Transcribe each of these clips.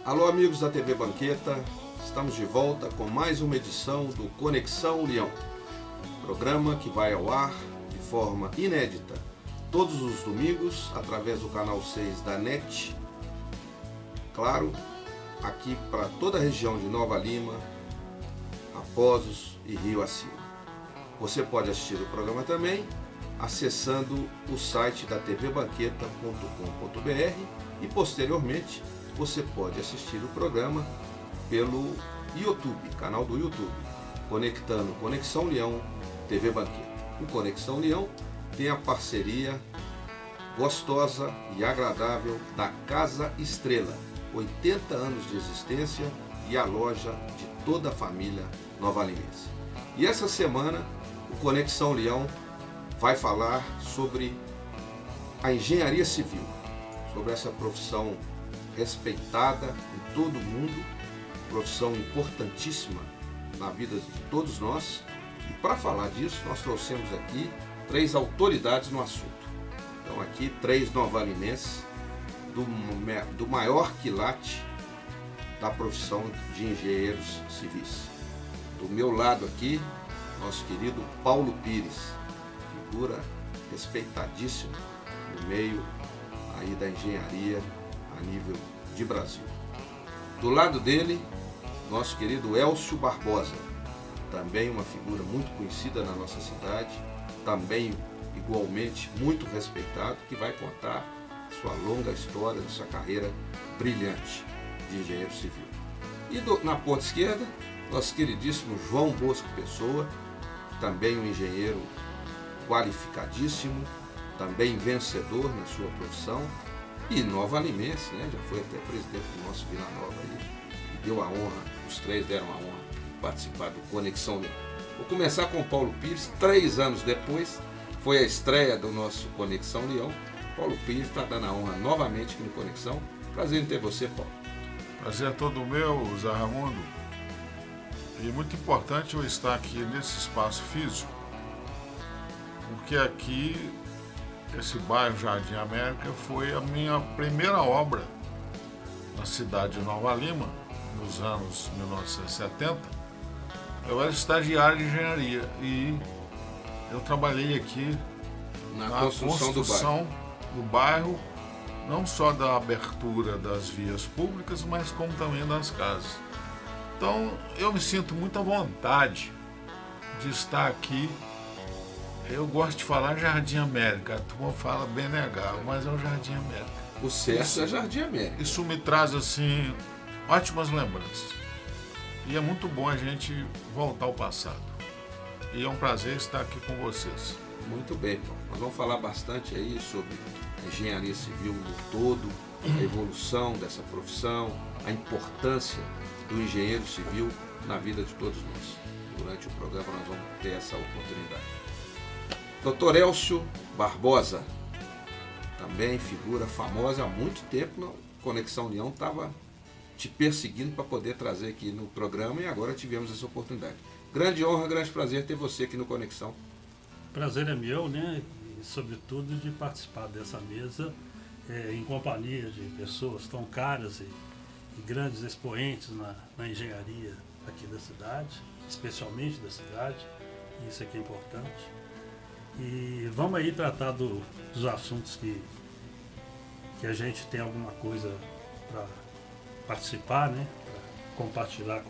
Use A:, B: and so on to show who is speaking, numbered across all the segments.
A: Alô amigos da TV Banqueta, estamos de volta com mais uma edição do Conexão Leão, programa que vai ao ar de forma inédita todos os domingos através do canal 6 da NET, claro, aqui para toda a região de Nova Lima, Raposos e Rio Acima. Você pode assistir o programa também acessando o site da tvbanqueta.com.br e posteriormente você pode assistir o programa pelo YouTube, canal do YouTube, conectando Conexão Leão TV Banqueta. O Conexão Leão tem a parceria gostosa e agradável da Casa Estrela, 80 anos de existência e a loja de toda a família novalimense. E essa semana o Conexão Leão vai falar sobre a engenharia civil, sobre essa profissão respeitada em todo o mundo, profissão importantíssima na vida de todos nós. E para falar disso, nós trouxemos aqui 3 autoridades no assunto. Então aqui 3 novalimenses do maior quilate da profissão de engenheiros civis. Do meu lado aqui, nosso querido Paulo Pires, figura respeitadíssima no meio aí da engenharia a nível de Brasil. Do lado dele, nosso querido Elcio Barbosa, também uma figura muito conhecida na nossa cidade, também igualmente muito respeitado, que vai contar sua longa história, sua carreira brilhante de engenheiro civil. E na ponta esquerda, nosso queridíssimo João Bosco Pessoa, também um engenheiro qualificadíssimo, também vencedor na sua profissão e novalimense, né? Já foi até presidente do nosso Vila Nova aí, e deu a honra, os 3 deram a honra de participar do Conexão Leão. Vou começar com o Paulo Pires, 3 anos depois, foi a estreia do nosso Conexão Leão. Paulo Pires está dando a honra novamente aqui no Conexão. Prazer em ter você, Paulo.
B: Prazer é todo meu, Zé Raimundo. E muito importante eu estar aqui nesse espaço físico, porque aqui, esse bairro Jardim América, foi a minha primeira obra na cidade de Nova Lima, nos anos 1970. Eu era estagiário de engenharia e eu trabalhei aqui na construção do bairro, não só da abertura das vias públicas, mas como também das casas. Então eu me sinto muito à vontade de estar aqui. Eu gosto de falar Jardim América, a turma fala BNH, mas é o Jardim América.
A: O certo é Jardim América.
B: Isso me traz, assim, ótimas lembranças. E é muito bom a gente voltar ao passado. E é um prazer estar aqui com vocês.
A: Muito bem, Paulo. Nós vamos falar bastante aí sobre a engenharia civil no todo, a evolução dessa profissão, a importância do engenheiro civil na vida de todos nós. Durante o programa nós vamos ter essa oportunidade. Dr. Elcio Barbosa, também figura famosa há muito tempo, no Conexão Leão estava te perseguindo para poder trazer aqui no programa e agora tivemos essa oportunidade. Grande honra, grande prazer ter você aqui no Conexão.
C: Prazer é meu, né? E sobretudo de participar dessa mesa em companhia de pessoas tão caras e grandes expoentes na engenharia aqui da cidade, especialmente da cidade, isso aqui é importante. E vamos aí tratar dos assuntos que a gente tem alguma coisa para participar, né? Para compartilhar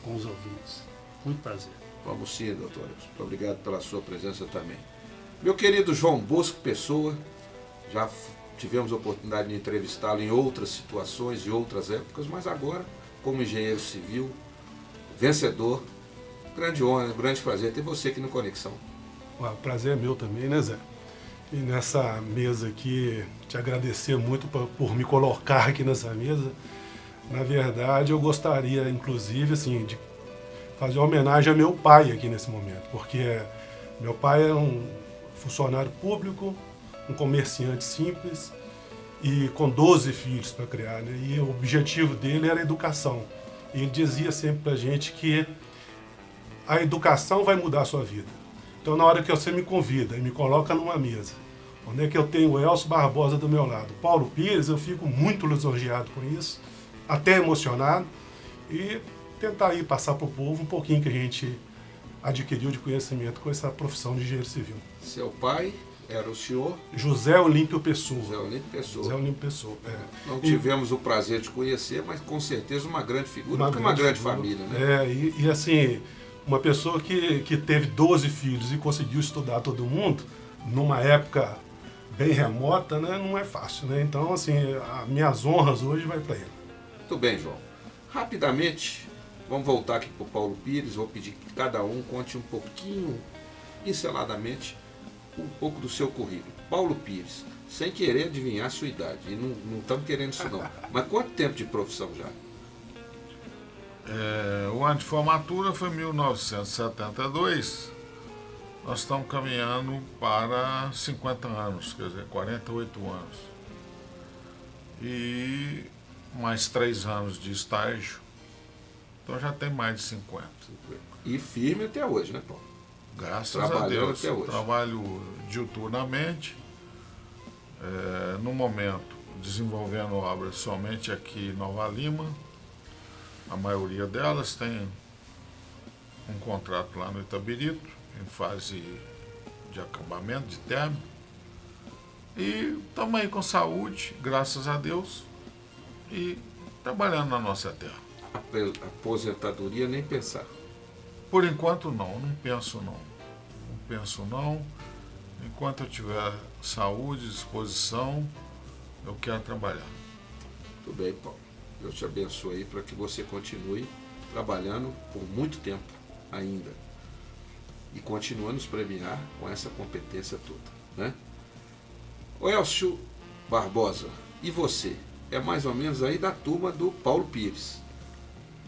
C: com os ouvintes. Muito prazer.
A: Vamos sim, doutor. Muito obrigado pela sua presença também. Meu querido João Bosco Pessoa, já tivemos a oportunidade de entrevistá-lo em outras situações e outras épocas, mas agora, como engenheiro civil, vencedor, grande honra, grande prazer ter você aqui no Conexão.
D: O prazer é meu também, né, Zé? E nessa mesa aqui, te agradecer muito por me colocar aqui nessa mesa. Na verdade, eu gostaria, inclusive, assim, de fazer uma homenagem a meu pai aqui nesse momento, porque meu pai é um funcionário público, um comerciante simples e com 12 filhos para criar, né? E o objetivo dele era a educação. E ele dizia sempre para a gente que a educação vai mudar a sua vida. Então, na hora que você me convida e me coloca numa mesa, onde é que eu tenho o Elcio Barbosa do meu lado, Paulo Pires, eu fico muito lisonjeado com isso, até emocionado, e tentar aí passar para o povo um pouquinho que a gente adquiriu de conhecimento com essa profissão de engenheiro civil.
A: Seu pai era o senhor?
D: José Olímpio Pessoa.
A: José Olímpio Pessoa.
D: José Olímpio Pessoa,
A: Não tivemos o prazer de conhecer, mas com certeza uma grande figura, uma grande família, né?
D: E assim, uma pessoa que teve 12 filhos e conseguiu estudar todo mundo, numa época bem remota, né, não é fácil, né? Então, assim, as minhas honras hoje vai para ele.
A: Muito bem, João. Rapidamente, vamos voltar aqui para o Paulo Pires, vou pedir que cada um conte um pouquinho, pinceladamente, um pouco do seu currículo. Paulo Pires, sem querer adivinhar a sua idade, e não estamos querendo isso não, mas quanto tempo de profissão já?
B: O ano de formatura foi 1972, nós estamos caminhando para 50 anos, quer dizer, 48 anos. E mais 3 anos de estágio, então já tem mais de 50.
A: E firme até hoje, né, Paulo?
B: Graças a Deus,
A: até hoje.
B: Trabalho diuturnamente, no momento desenvolvendo obras somente aqui em Nova Lima. A maioria delas tem um contrato lá no Itabirito, em fase de acabamento, de término. E estamos aí com saúde, graças a Deus, e trabalhando na nossa terra.
A: Aposentadoria nem pensar.
B: Por enquanto não penso não. Enquanto eu tiver saúde, disposição, eu quero trabalhar.
A: Muito bem, Paulo. Deus te abençoe aí para que você continue trabalhando por muito tempo ainda. E continue a nos premiar com essa competência toda, né? O Elcio Barbosa, e você? É mais ou menos aí da turma do Paulo Pires.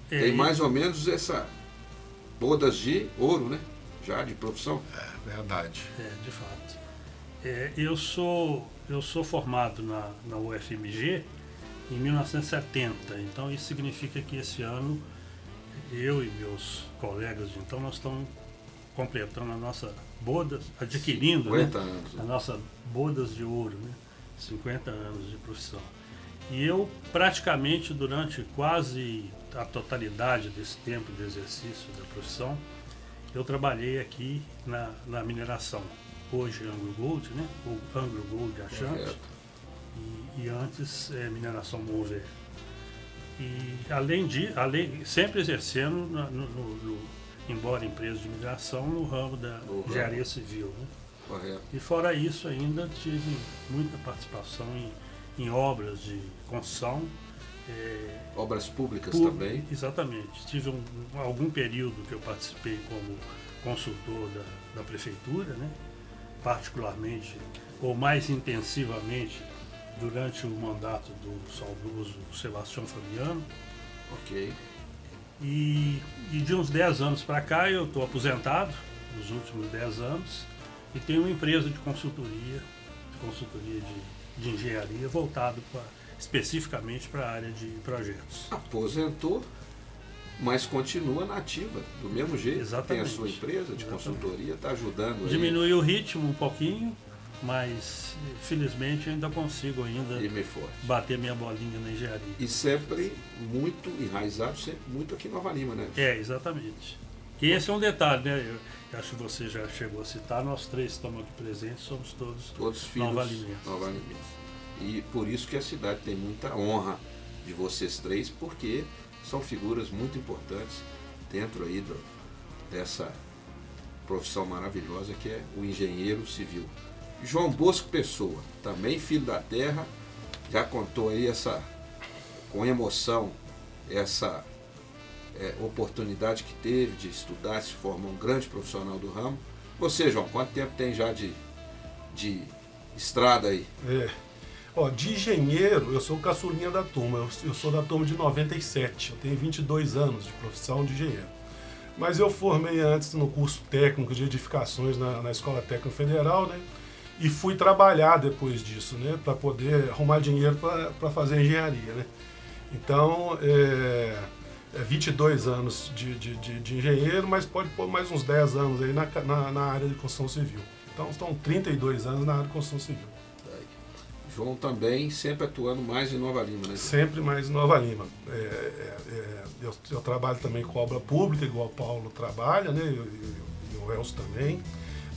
A: Tem mais ou menos essa bodas de ouro, né? Já de profissão.
B: É verdade.
C: De fato. Eu sou formado na UFMG em 1970, então isso significa que esse ano eu e meus colegas de então nós estamos completando a nossa bodas, adquirindo
A: 50 anos, né?
C: A nossa bodas de ouro, né? 50 anos de profissão. E eu praticamente durante quase a totalidade desse tempo de exercício da profissão, eu trabalhei aqui na mineração. Hoje Anglo Gold, né? O Anglo Gold Achante. E antes mineração Mover. E além sempre exercendo, embora empresa de mineração, no ramo da engenharia civil. Né?
A: Correto.
C: E fora isso ainda tive muita participação em obras de construção.
A: Obras públicas também.
C: Exatamente. Tive algum período que eu participei como consultor da prefeitura, né? Particularmente, ou mais intensivamente, durante o mandato do saudoso Sebastião Fabiano.
A: Ok.
C: E de uns 10 anos para cá eu estou aposentado, nos últimos 10 anos, e tenho uma empresa de consultoria de engenharia voltado especificamente para a área de projetos.
A: Aposentou, mas continua na ativa, do mesmo jeito.
C: Exatamente.
A: Tem a sua empresa de consultoria, está ajudando aí.
C: Diminuiu o ritmo um pouquinho, mas felizmente eu ainda consigo bater minha bolinha na engenharia.
A: E sempre muito enraizado, sempre muito aqui em Nova Lima, né?
C: Exatamente. E esse é um detalhe, né? Eu acho que você já chegou a citar, nós 3 estamos aqui presentes, somos todos
A: filhos
C: nova-limenses.
A: E por isso que a cidade tem muita honra de vocês 3, porque são figuras muito importantes dentro aí dessa profissão maravilhosa que é o engenheiro civil. João Bosco Pessoa, também filho da terra, já contou aí com emoção essa oportunidade que teve de estudar, se formar um grande profissional do ramo. Você, João, quanto tempo tem já de estrada aí?
D: De engenheiro, eu sou o caçulinha da turma, eu sou da turma de 97, eu tenho 22 anos de profissão de engenheiro. Mas eu formei antes no curso técnico de edificações na Escola Técnica Federal, né? E fui trabalhar depois disso, né? Para poder arrumar dinheiro para fazer engenharia, né? Então, 22 anos de engenheiro, mas pode pôr mais uns 10 anos aí na área de construção civil. Então, estão 32 anos na área de construção civil.
A: João também sempre atuando mais em Nova Lima, né?
D: Sempre mais em Nova Lima. Eu trabalho também com obra pública, igual o Paulo trabalha, né? E o Elcio também.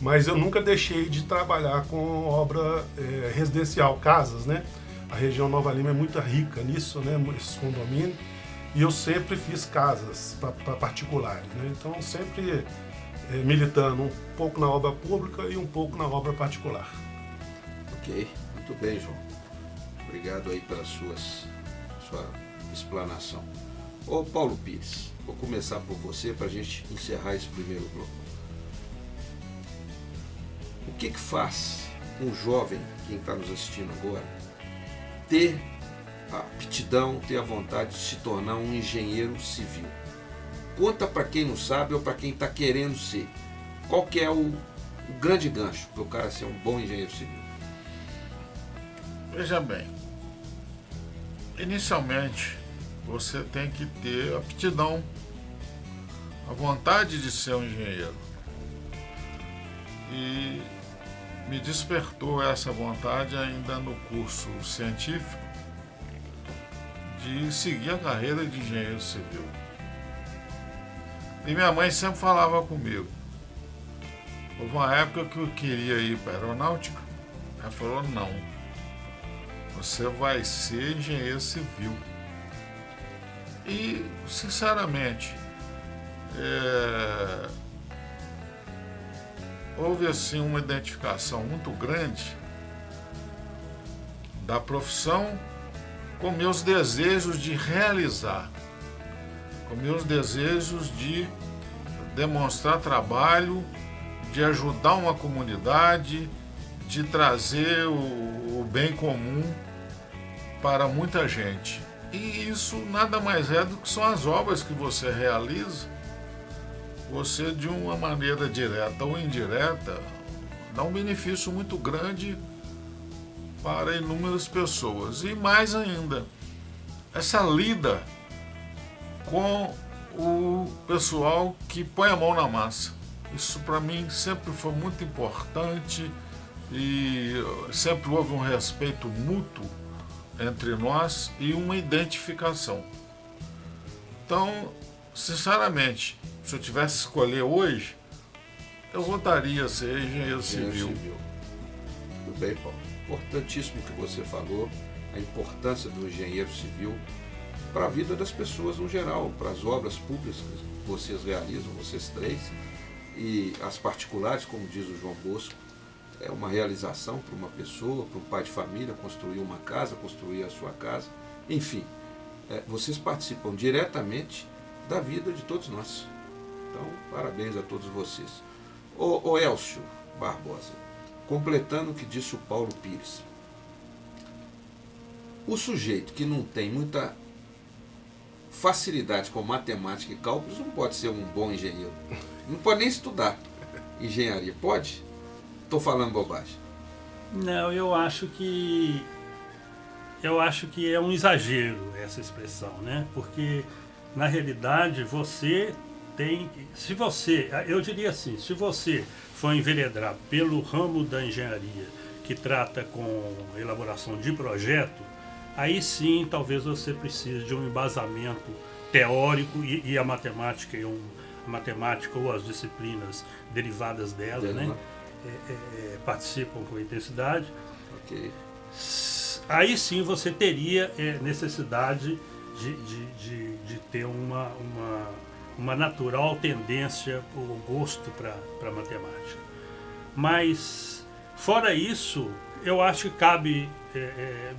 D: Mas eu nunca deixei de trabalhar com obra residencial, casas, né? A região Nova Lima é muito rica nisso, né? Esses condomínios. E eu sempre fiz casas para particulares, né? Então, sempre militando um pouco na obra pública e um pouco na obra particular.
A: Ok, muito bem, João. Obrigado aí pela sua explanação. Ô Paulo Pires, vou começar por você para a gente encerrar esse primeiro bloco. O que faz um jovem, quem está nos assistindo agora, ter a aptidão, ter a vontade de se tornar um engenheiro civil? Conta para quem não sabe ou para quem está querendo ser. Qual que é o grande gancho para o cara ser um bom engenheiro civil?
B: Veja bem, inicialmente você tem que ter aptidão, a vontade de ser um engenheiro. E me despertou essa vontade ainda no curso científico de seguir a carreira de engenheiro civil. E minha mãe sempre falava comigo. Houve uma época que eu queria ir para a aeronáutica. Ela falou, não, você vai ser engenheiro civil. E, sinceramente, houve assim uma identificação muito grande da profissão com meus desejos de realizar, com meus desejos de demonstrar trabalho, de ajudar uma comunidade, de trazer o bem comum para muita gente. E isso nada mais é do que são as obras que você realiza. Você, de uma maneira direta ou indireta, dá um benefício muito grande para inúmeras pessoas. E mais ainda, essa lida com o pessoal que põe a mão na massa. Isso para mim sempre foi muito importante e sempre houve um respeito mútuo entre nós e uma identificação. Então, sinceramente, se eu tivesse que escolher hoje, eu votaria ser engenheiro civil.
A: Tudo bem, Paulo. Importantíssimo que você falou, a importância do engenheiro civil para a vida das pessoas no geral, para as obras públicas que vocês realizam, vocês três, e as particulares, como diz o João Bosco, é uma realização para uma pessoa, para um pai de família, construir uma casa, construir a sua casa, enfim, vocês participam diretamente da vida de todos nós. Então, parabéns a todos vocês. Ô Elcio Barbosa, completando o que disse o Paulo Pires, o sujeito que não tem muita facilidade com matemática e cálculos não pode ser um bom engenheiro. Não pode nem estudar engenharia. Pode? Estou falando bobagem.
C: Não, eu acho que é um exagero essa expressão, né? Porque na realidade você tem, eu diria assim, se você for enveredar pelo ramo da engenharia que trata com elaboração de projeto, aí sim talvez você precise de um embasamento teórico e a matemática ou as disciplinas derivadas dela, né? Participam com intensidade.
A: Okay.
C: Aí sim você teria necessidade de ter uma natural tendência ou gosto para matemática. Mas, fora isso, eu acho que cabe,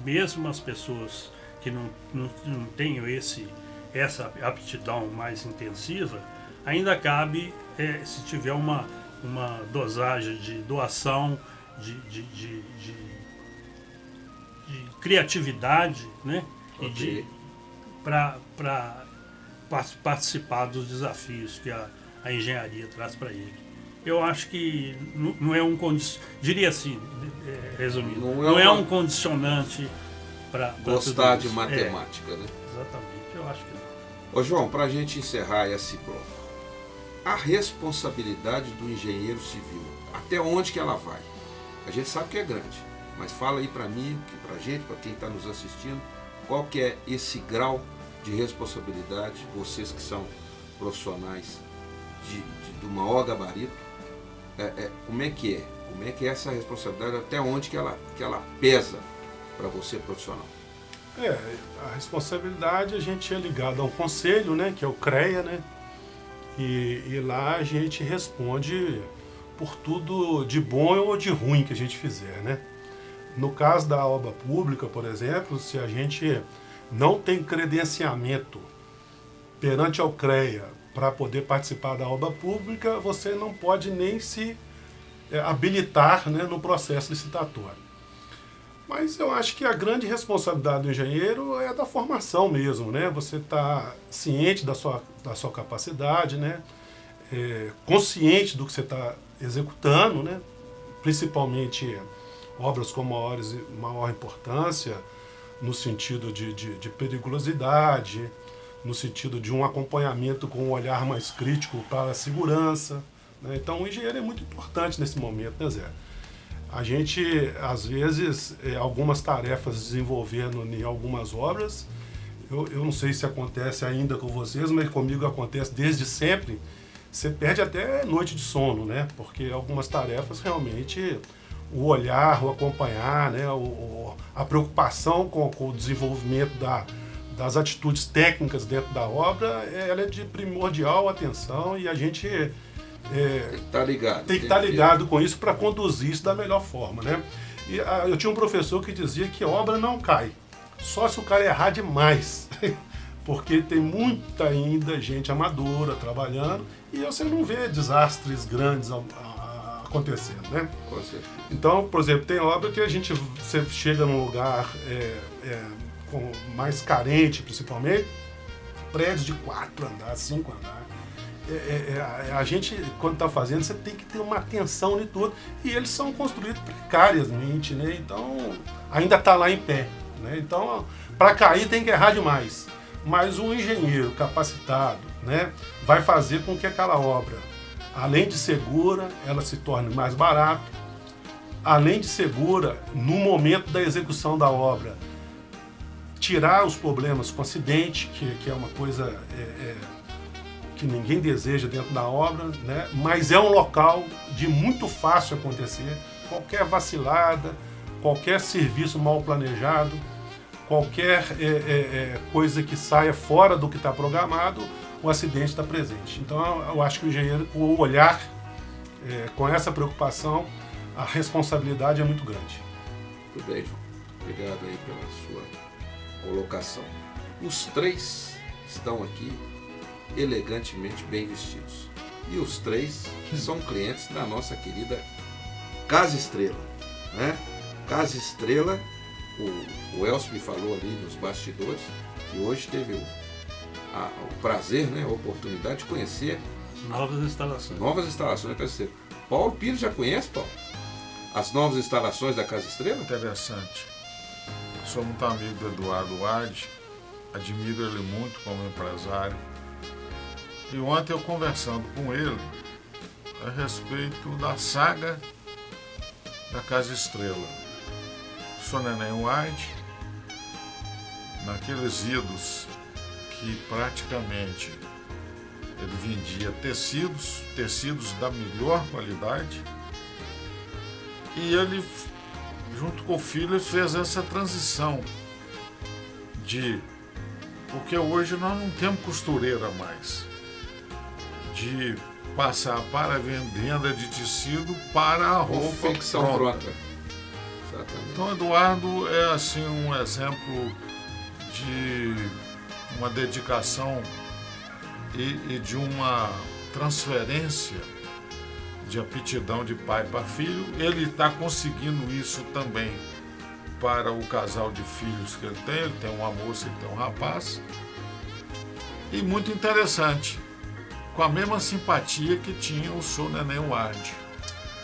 C: mesmo as pessoas que não tenham essa aptidão mais intensiva, ainda cabe, se tiver uma dosagem de doação, de criatividade, né?
A: Okay.
C: Para participar dos desafios que a engenharia traz para ele. Eu acho que não é um diria assim, resumindo, não é um condicionante para
A: gostar de matemática, né?
C: Exatamente, eu acho que não.
A: Ô João, para a gente encerrar esse bloco, a responsabilidade do engenheiro civil, até onde que ela vai? A gente sabe que é grande, mas fala aí para mim, para a gente, para quem está nos assistindo, qual que é esse grau de responsabilidade, vocês que são profissionais do maior gabarito, como é que é? Como é que é essa responsabilidade, até onde que ela pesa para você profissional?
D: A responsabilidade, a gente é ligado a um conselho, né, que é o CREA, né, e lá a gente responde por tudo de bom ou de ruim que a gente fizer, né. No caso da obra pública, por exemplo, se a gente não tem credenciamento perante ao CREA para poder participar da obra pública, você não pode nem se habilitar, né, no processo licitatório. Mas eu acho que a grande responsabilidade do engenheiro é da formação mesmo, né? Você está ciente da sua capacidade, né? Consciente do que você está executando, né? Principalmente obras com maior importância, no sentido de periculosidade, no sentido de um acompanhamento com um olhar mais crítico para a segurança, né? Então o engenheiro é muito importante nesse momento, né, Zé? A gente, às vezes, algumas tarefas desenvolvendo em algumas obras, eu não sei se acontece ainda com vocês, mas comigo acontece desde sempre, você perde até noite de sono, né? Porque algumas tarefas realmente, o olhar, o acompanhar, né? A preocupação com o desenvolvimento das atitudes técnicas dentro da obra, ela é de primordial atenção e a gente... tem que estar ligado com isso para conduzir isso da melhor forma, né? E eu tinha um professor que dizia que a obra não cai, só se o cara errar demais, porque tem muita ainda gente amadora trabalhando e você não vê desastres grandes acontecendo, né?
A: Com certeza.
D: Então, por exemplo, tem obra que você chega num lugar mais carente, principalmente, prédios de 4 andares, 5 andares. A gente, quando está fazendo, você tem que ter uma atenção em tudo. E eles são construídos precariamente, né? Então, ainda está lá em pé, né? Então, para cair tem que errar demais. Mas um engenheiro capacitado, né, vai fazer com que aquela obra, além de segura, ela se torne mais barata. Além de segura, no momento da execução da obra, tirar os problemas com acidente, que é uma coisa... que ninguém deseja dentro da obra, né? Mas é um local de muito fácil acontecer. Qualquer vacilada, qualquer serviço mal planejado, qualquer coisa que saia fora do que está programado, o acidente está presente. Então eu acho que o engenheiro, o olhar com essa preocupação, a responsabilidade é muito grande.
A: Muito bem, João. Obrigado aí pela sua colocação. Os três estão aqui elegantemente bem vestidos. E os três são clientes da nossa querida Casa Estrela, né? Casa Estrela, o Elcio me falou ali nos bastidores, que hoje teve o prazer, né, a oportunidade de conhecer
C: novas instalações
A: da Casa Estrela. Paulo Pires já conhece, Paulo? As novas instalações da Casa Estrela?
B: Interessante. Sou muito amigo do Eduardo Wade, admiro ele muito como empresário. E ontem eu conversando com ele a respeito da saga da Casa Estrela. O Sr. Neném Wade, naqueles idos que praticamente ele vendia tecidos da melhor qualidade, e ele, junto com o filho, fez essa transição porque hoje nós não temos costureira mais, de passar para a venda de tecido para a roupa
A: confecção pronta.
B: Exatamente. Então, Eduardo é assim um exemplo de uma dedicação e de uma transferência de aptidão de pai para filho. Ele está conseguindo isso também para o casal de filhos que ele tem uma moça e tem um rapaz. E muito interessante, com a mesma simpatia que tinha o Sr. Neném Wade.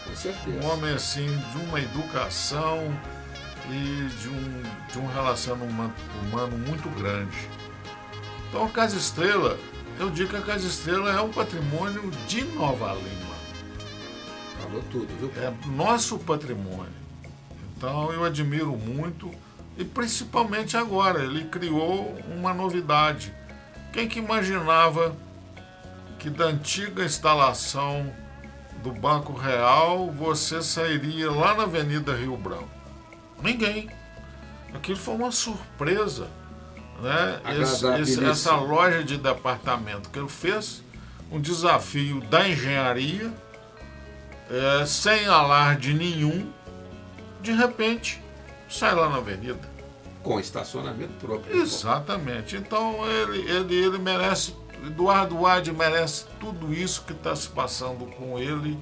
A: Com certeza.
B: Um homem assim de uma educação e de um relacionamento humano muito grande. Então a Casa Estrela, eu digo que a Casa Estrela é um patrimônio de Nova Lima.
A: Falou tudo, viu?
B: É nosso patrimônio. Então eu admiro muito, e principalmente agora, ele criou uma novidade. Quem que imaginava que da antiga instalação do Banco Real você sairia lá na Avenida Rio Branco? Ninguém. Aquilo foi uma surpresa, né? Essa loja de departamento que ele fez, um desafio da engenharia, sem alarde nenhum, de repente sai lá na avenida.
A: Com estacionamento próprio.
B: Exatamente. Então ele merece, Eduardo Wade merece tudo isso que está se passando com ele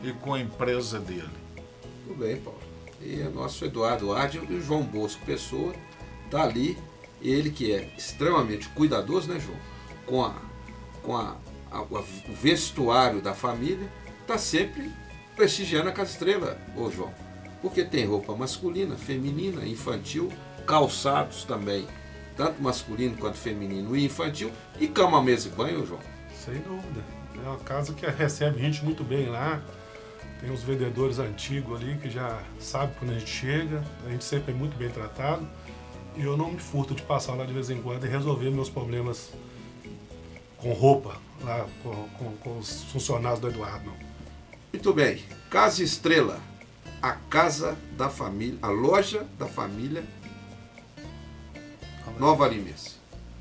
B: e com a empresa dele.
A: Tudo bem, Paulo. E o nosso Eduardo Wade e o João Bosco Pessoa está ali, ele que é extremamente cuidadoso, né, João? O vestuário da família, está sempre prestigiando a Casa Estrela, ô João. Porque tem roupa masculina, feminina, infantil, calçados também, tanto masculino quanto feminino e infantil, e cama, mesa e banho, João.
D: Sem dúvida. É uma casa que recebe gente muito bem lá. Tem os vendedores antigos ali que já sabem quando a gente chega. A gente sempre é muito bem tratado. E eu não me furto de passar lá de vez em quando e resolver meus problemas com roupa, lá com os funcionários do Eduardo. Não.
A: Muito bem. Casa Estrela, a casa da família, a loja da família Nova Limiers,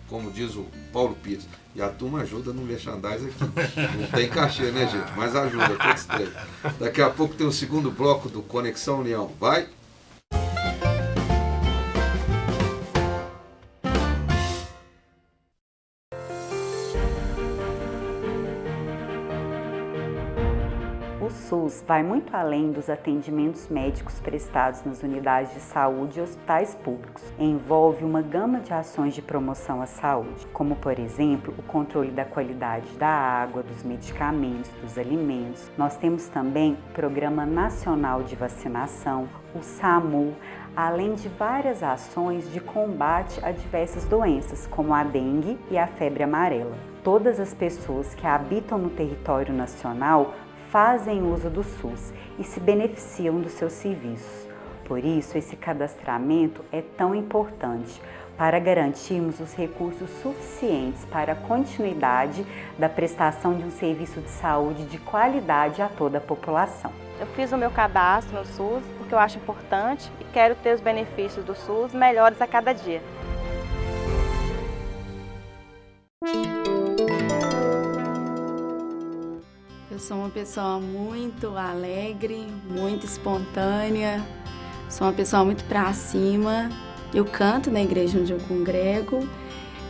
A: como diz o Paulo Pires. E a turma ajuda no merchandising aqui. Não tem cachê, né, gente? Mas ajuda, todos três. Daqui a pouco tem o segundo bloco do Conexão União. Vai!
E: O SUS vai muito além dos atendimentos médicos prestados nas unidades de saúde e hospitais públicos. Envolve uma gama de ações de promoção à saúde, como, por exemplo, o controle da qualidade da água, dos medicamentos, dos alimentos. Nós temos também o Programa Nacional de Vacinação, o SAMU, além de várias ações de combate a diversas doenças, como a dengue e a febre amarela. Todas as pessoas que habitam no território nacional fazem uso do SUS e se beneficiam dos seus serviços. Por isso, esse cadastramento é tão importante para garantirmos os recursos suficientes para a continuidade da prestação de um serviço de saúde de qualidade a toda a população.
F: Eu fiz o meu cadastro no SUS porque eu acho importante e quero ter os benefícios do SUS melhores a cada dia.
G: Eu sou uma pessoa muito alegre, muito espontânea, sou uma pessoa muito pra cima. Eu canto na igreja onde eu congrego.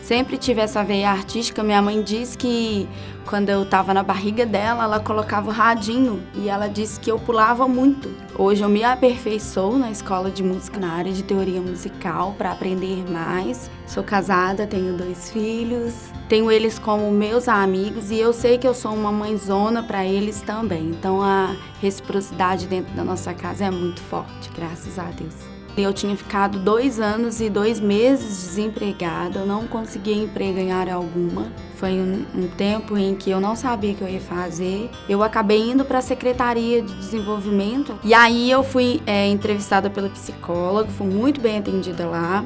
G: Sempre tive essa veia artística. Minha mãe diz que quando eu estava na barriga dela, ela colocava o radinho e ela disse que eu pulava muito. Hoje eu me aperfeiçoo na escola de música, na área de teoria musical, para aprender mais. Sou casada, tenho 2 filhos, tenho eles como meus amigos e eu sei que eu sou uma mãezona para eles também. Então a reciprocidade dentro da nossa casa é muito forte, graças a Deus. Eu tinha ficado 2 anos e 2 meses desempregada, eu não conseguia emprego em área alguma. Foi um tempo em que eu não sabia o que eu ia fazer. Eu acabei indo para a Secretaria de Desenvolvimento e aí eu fui entrevistada pela psicóloga, fui muito bem atendida lá.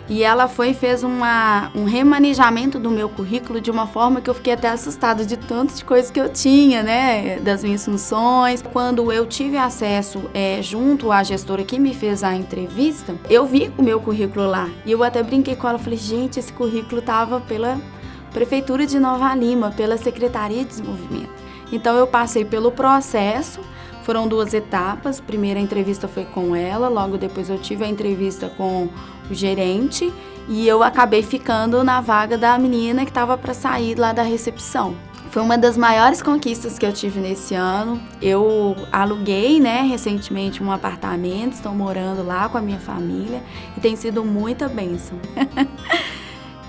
G: E ela fez um remanejamento do meu currículo de uma forma que eu fiquei até assustada de tantas de coisas que eu tinha, né, das minhas funções. Quando eu tive acesso junto à gestora que me fez a entrevista, eu vi o meu currículo lá. E eu até brinquei com ela, falei, gente, esse currículo estava pela Prefeitura de Nova Lima, pela Secretaria de Desenvolvimento. Então eu passei pelo processo. Foram 2 etapas. A primeira entrevista foi com ela, logo depois eu tive a entrevista com o gerente e eu acabei ficando na vaga da menina que estava para sair lá da recepção. Foi uma das maiores conquistas que eu tive nesse ano. Eu aluguei, recentemente um apartamento, estou morando lá com a minha família e tem sido muita bênção.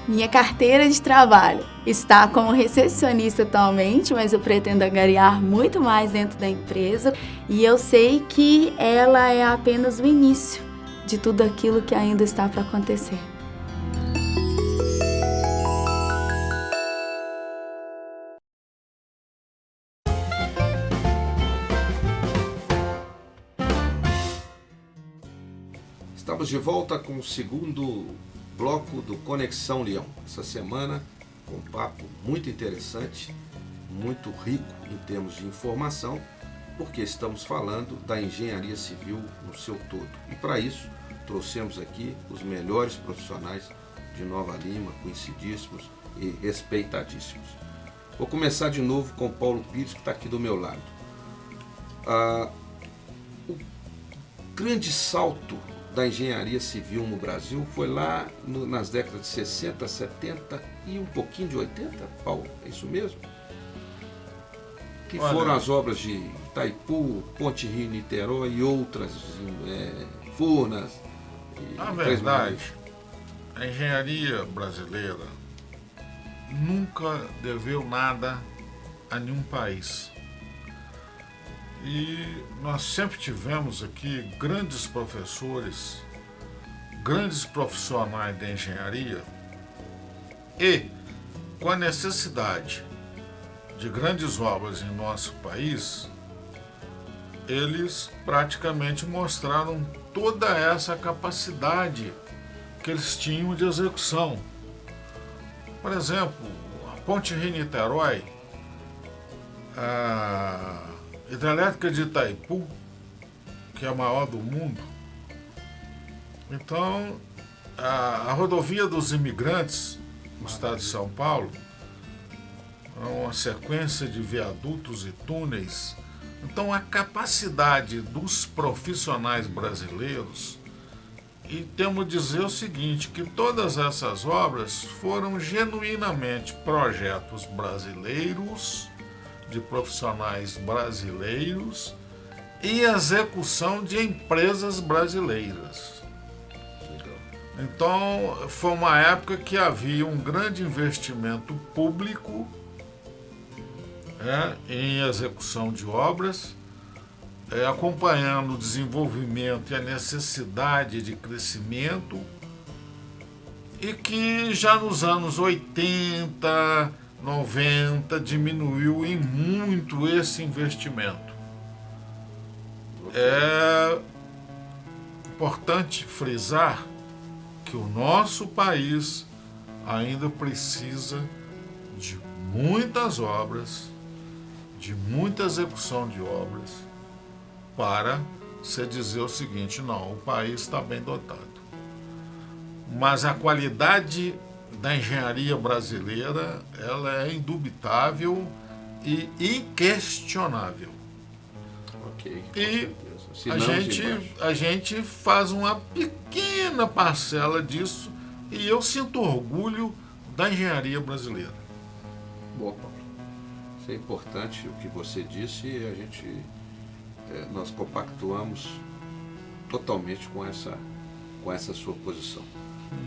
G: Minha carteira de trabalho está como recepcionista atualmente, mas eu pretendo angariar muito mais dentro da empresa e eu sei que ela é apenas o início de tudo aquilo que ainda está para acontecer.
A: Estamos de volta com o segundo bloco do Conexão Leão. Essa semana com um papo muito interessante, muito rico em termos de informação, porque estamos falando da engenharia civil no seu todo. E para isso, trouxemos aqui os melhores profissionais de Nova Lima, conhecidíssimos e respeitadíssimos. Vou começar de novo com o Paulo Pires, que está aqui do meu lado. O grande salto da engenharia civil no Brasil foi lá nas décadas de 60, 70 e um pouquinho de 80, Paulo, é isso mesmo? Que foram as obras de Itaipu, Ponte Rio-Niterói e outras, Furnas.
B: Na verdade, a engenharia brasileira nunca deveu nada a nenhum país. E nós sempre tivemos aqui grandes professores, grandes profissionais da engenharia, e com a necessidade de grandes obras em nosso país, eles praticamente mostraram toda essa capacidade que eles tinham de execução. Por exemplo, a Ponte Rio-Niterói, a hidrelétrica de Itaipu, que é a maior do mundo. Então, a rodovia dos imigrantes no estado de São Paulo é uma sequência de viadutos e túneis. Então, a capacidade dos profissionais brasileiros, e temos de dizer o seguinte, que todas essas obras foram genuinamente projetos brasileiros, de profissionais brasileiros e execução de empresas brasileiras. Então, foi uma época que havia um grande investimento público em execução de obras, acompanhando o desenvolvimento e a necessidade de crescimento, e que já nos anos 80, 90 diminuiu em muito esse investimento. É importante frisar que o nosso país ainda precisa de muitas obras, de muita execução de obras, para se dizer o seguinte: não, o país está bem dotado. Mas a qualidade da engenharia brasileira, ela é indubitável e inquestionável.
A: Ok,
B: e a gente faz uma pequena parcela disso, e eu sinto orgulho da engenharia brasileira.
A: Boa, Paulo. Isso é importante o que você disse, e nós compactuamos totalmente com essa sua posição.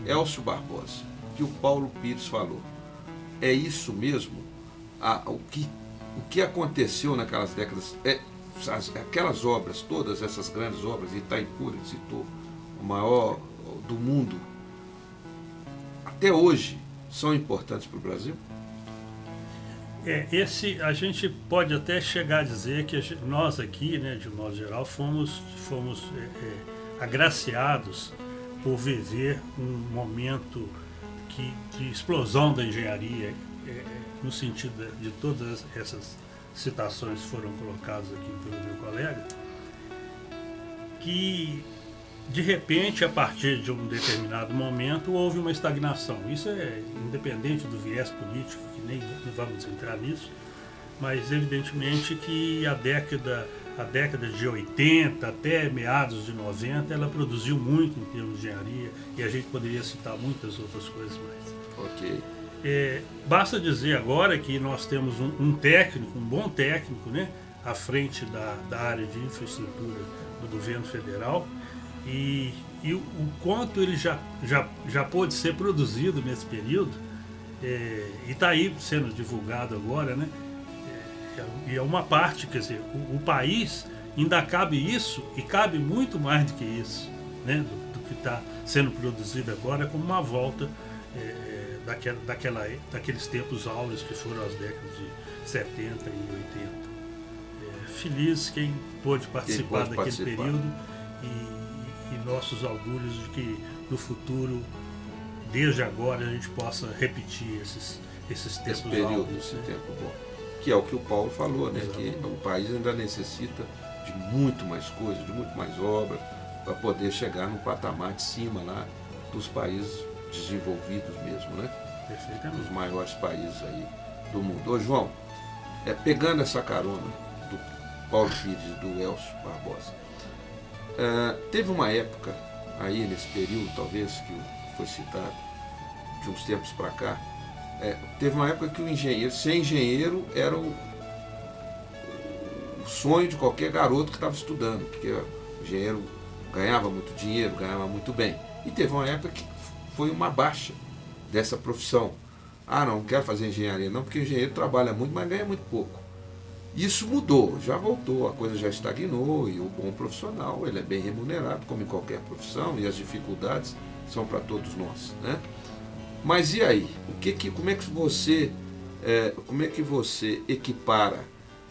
A: Elcio Barbosa, que o Paulo Pires falou, é isso mesmo? O que aconteceu naquelas décadas, aquelas obras, todas essas grandes obras, Itaipu, ele citou, o maior do mundo, até hoje são importantes para o Brasil?
C: A gente pode até chegar a dizer que nós aqui, né, de modo geral, fomos agraciados por viver um momento de explosão da engenharia, no sentido de todas essas citações que foram colocadas aqui pelo meu colega, que de repente, a partir de um determinado momento, houve uma estagnação. Isso é independente do viés político, que nem vamos entrar nisso, mas evidentemente que a década de 80 até meados de 90, ela produziu muito em termos de engenharia, e a gente poderia citar muitas outras coisas mais.
A: Ok.
C: Basta dizer agora que nós temos um bom técnico, né, à frente da área de infraestrutura do governo federal, e o quanto ele já pôde ser produzido nesse período, e está aí sendo divulgado agora, né? E é uma parte, quer dizer, o país ainda cabe isso, e cabe muito mais do que isso, né? Do que está sendo produzido agora, como uma volta daqueles tempos áureos que foram as décadas de 70 e 80. Feliz quem pôde participar daquele período, e e nossos augúrios de que no futuro, desde agora, a gente possa repetir esses tempos
A: Esse período,
C: áureos,
A: esse
C: né?
A: tempo bom. Que é o que o Paulo falou, né?
C: Exatamente.
A: Que o país ainda necessita de muito mais coisas, de muito mais obras, para poder chegar no patamar de cima lá dos países desenvolvidos mesmo, né?
C: Perfeitamente.
A: Dos maiores países aí do mundo. Ô João, pegando essa carona do Paulo Pires e do Elcio Barbosa, teve uma época aí nesse período, talvez, que foi citado, de uns tempos para cá, teve uma época que o engenheiro, ser engenheiro era o sonho de qualquer garoto que estava estudando, porque o engenheiro ganhava muito dinheiro, ganhava muito bem. E teve uma época que foi uma baixa dessa profissão. Não quero fazer engenharia não, porque o engenheiro trabalha muito, mas ganha muito pouco. Isso mudou, já voltou, a coisa já estagnou, e o bom profissional, ele é bem remunerado, como em qualquer profissão, e as dificuldades são para todos nós, né? Mas e aí? Como é que você equipara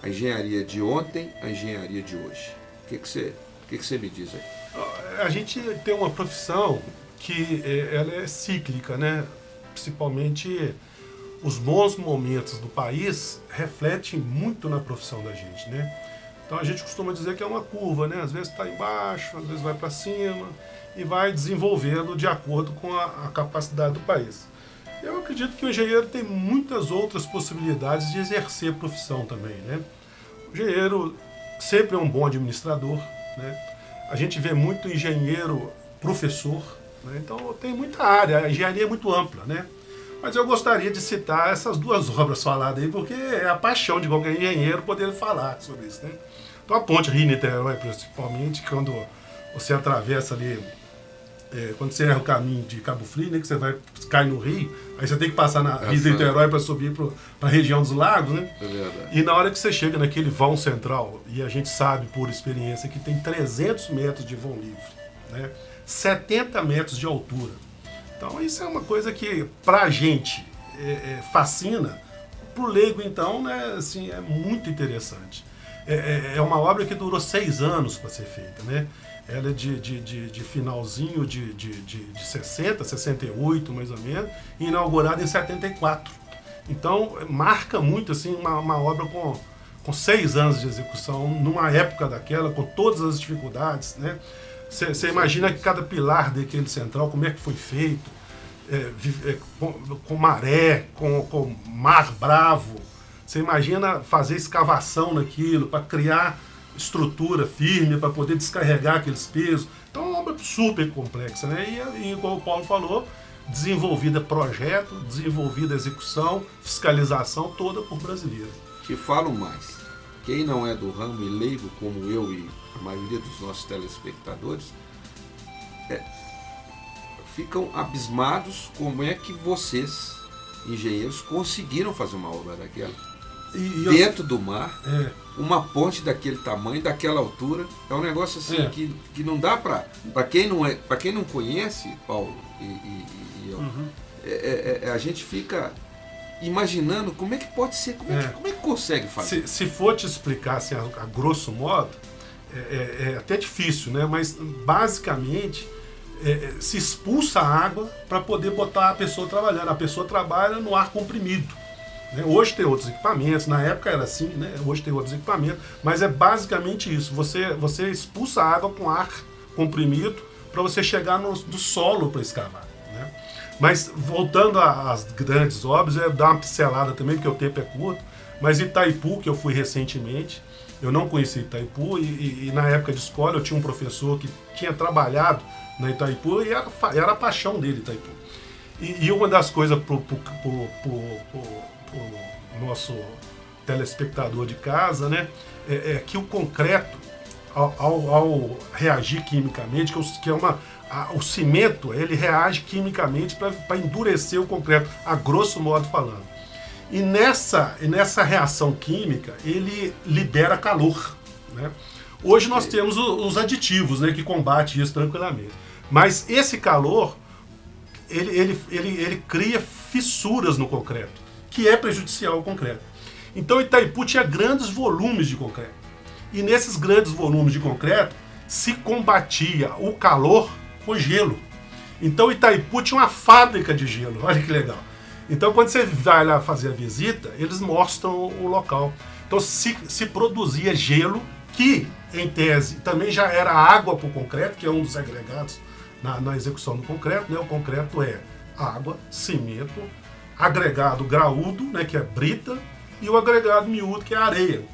A: a engenharia de ontem à engenharia de hoje? O que você me diz aí?
D: A gente tem uma profissão que ela é cíclica, né? Principalmente os bons momentos do país refletem muito na profissão da gente, né? Então a gente costuma dizer que é uma curva, né? Às vezes está embaixo, às vezes vai para cima e vai desenvolvendo de acordo com a capacidade do país. Eu acredito que o engenheiro tem muitas outras possibilidades de exercer a profissão também, né? O engenheiro sempre é um bom administrador, né? A gente vê muito engenheiro professor, né? Então tem muita área, a engenharia é muito ampla, né? Mas eu gostaria de citar essas duas obras faladas aí, porque é a paixão de qualquer engenheiro poder falar sobre isso, né? Então a ponte Rio-Niterói, principalmente, quando você atravessa ali, quando você erra o caminho de Cabo Frio, né, que você cai no rio, aí você tem que passar na Rio-Niterói para subir para a região dos lagos, né?
A: É verdade.
D: E na hora que você chega naquele vão central, e a gente sabe por experiência que tem 300 metros de vão livre, né? 70 metros de altura. Então isso é uma coisa que pra gente fascina, pro leigo então, né, assim, é muito interessante. É uma obra que durou 6 anos para ser feita, né? Ela é de finalzinho de 60, 68 mais ou menos, e inaugurada em 74. Então marca muito assim uma obra com 6 anos de execução, numa época daquela, com todas as dificuldades, né? Você imagina que cada pilar daquele central, como é que foi feito, com maré, com mar bravo. Você imagina fazer escavação naquilo, para criar estrutura firme, para poder descarregar aqueles pesos. Então é uma obra super complexa, né? E como o Paulo falou, desenvolvida projeto, desenvolvida execução, fiscalização, toda por brasileiros.
A: Te falo mais, quem não é do ramo e leigo como eu e a maioria dos nossos telespectadores, ficam abismados como é que vocês, engenheiros, conseguiram fazer uma obra daquela. Dentro do mar, uma ponte daquele tamanho, daquela altura, é um negócio assim que não dá para quem não conhece, Paulo e eu, a gente fica imaginando como é que pode ser, como é que consegue fazer.
D: Se for te explicar assim, a grosso modo, é até difícil, né? Mas basicamente se expulsa a água para poder botar a pessoa trabalhando. A pessoa trabalha no ar comprimido. Né? Hoje tem outros equipamentos, na época era assim, né? Hoje tem outros equipamentos, mas é basicamente isso. Você expulsa a água com ar comprimido para você chegar no solo para escavar. Né? Mas voltando às grandes obras, dar uma pincelada também, porque o tempo é curto, mas Itaipu, que eu fui recentemente, eu não conheci Itaipu, e na época de escola eu tinha um professor que tinha trabalhado na Itaipu e era a paixão dele, Itaipu. E uma das coisas pro nosso telespectador de casa, né, é que o concreto, ao reagir quimicamente, que é o cimento, ele reage quimicamente para endurecer o concreto, a grosso modo falando. E nessa reação química, ele libera calor, né? Hoje nós temos os aditivos, né, que combatem isso tranquilamente. Mas esse calor, ele cria fissuras no concreto, que é prejudicial ao concreto. Então Itaipu tinha grandes volumes de concreto. E nesses grandes volumes de concreto, se combatia o calor com gelo. Então Itaipu tinha uma fábrica de gelo, olha que legal. Então quando você vai lá fazer a visita, eles mostram o local. Então se produzia gelo, que em tese também já era água para o concreto, que é um dos agregados na execução do concreto, né? O concreto é água, cimento, agregado graúdo, né, que é brita, e o agregado miúdo, que é areia.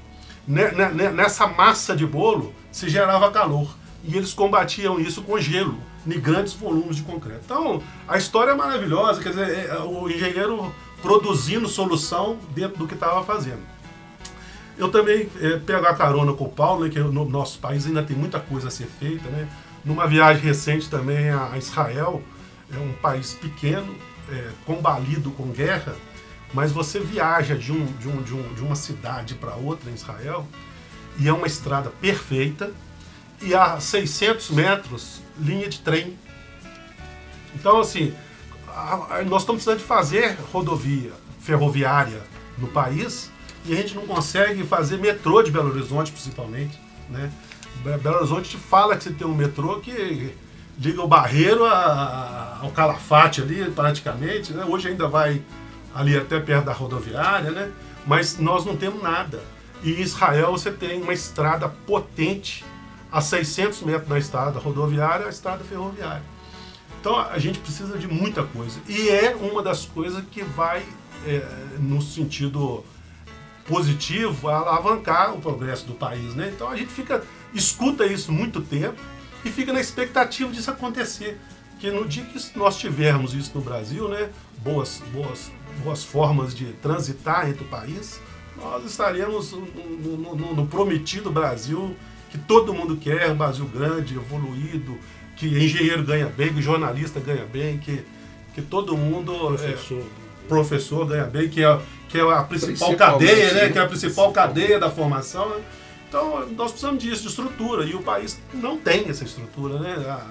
D: Nessa massa de bolo se gerava calor, e eles combatiam isso com gelo, em grandes volumes de concreto. Então, a história é maravilhosa, quer dizer, o engenheiro produzindo solução dentro do que estava fazendo. Eu também pego a carona com o Paulo, né, que no nosso país ainda tem muita coisa a ser feita, né? Numa viagem recente também a Israel, é um país pequeno, combalido com guerra, mas você viaja de uma cidade para outra em Israel e é uma estrada perfeita e a 600 metros linha de trem. Então, assim, nós estamos precisando de fazer rodovia ferroviária no país e a gente não consegue fazer metrô de Belo Horizonte, principalmente, né? Belo Horizonte te fala que você tem um metrô que liga o Barreiro ao Calafate ali, praticamente, né? Hoje ainda vai ali até perto da rodoviária, né? Mas nós não temos nada. E em Israel você tem uma estrada potente a 600 metros da estrada rodoviária, a estrada ferroviária. Então a gente precisa de muita coisa. E é uma das coisas que vai, no sentido positivo, alavancar o progresso do país, né? Então a gente escuta isso muito tempo e fica na expectativa disso acontecer. Que no dia que nós tivermos isso no Brasil, né, boas formas de transitar entre o país, nós estaremos no prometido Brasil que todo mundo quer, um Brasil grande, evoluído, que engenheiro ganha bem, que jornalista ganha bem, que todo mundo, professor ganha bem, que é a principal cadeia, né, que é a principal cadeia da formação, né? Então nós precisamos disso, de estrutura, e o país não tem essa estrutura, né? A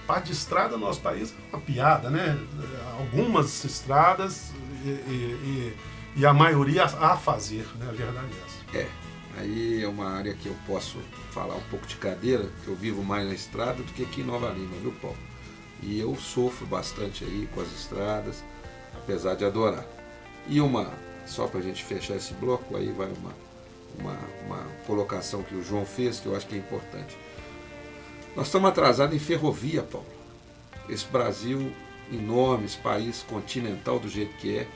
D: parte de estrada no nosso país é uma piada, né? Algumas estradas e a maioria a fazer, né? A verdade é essa.
A: Aí é uma área que eu posso falar um pouco de cadeira, que eu vivo mais na estrada do que aqui em Nova Lima, viu, Paulo? E eu sofro bastante aí com as estradas, apesar de adorar. E só para a gente fechar esse bloco, aí vai uma colocação que o João fez, que eu acho que é importante. Nós estamos atrasados em ferrovia, Paulo. Esse Brasil enorme, esse país continental do jeito que é,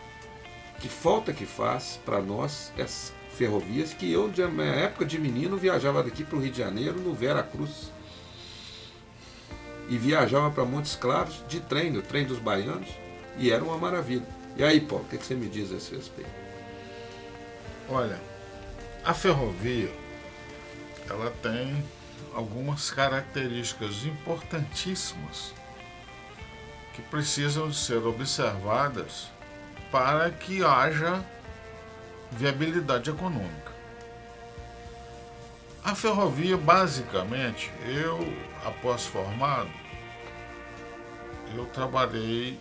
A: que falta que faz para nós essas ferrovias, que eu, na minha época de menino, viajava daqui para o Rio de Janeiro, no Vera Cruz. E viajava para Montes Claros de trem, o trem dos baianos, e era uma maravilha. E aí, Paulo, o que você me diz a esse respeito?
B: Olha, a ferrovia, ela tem algumas características importantíssimas que precisam de ser observadas para que haja viabilidade econômica. A ferrovia, basicamente, após formado, eu trabalhei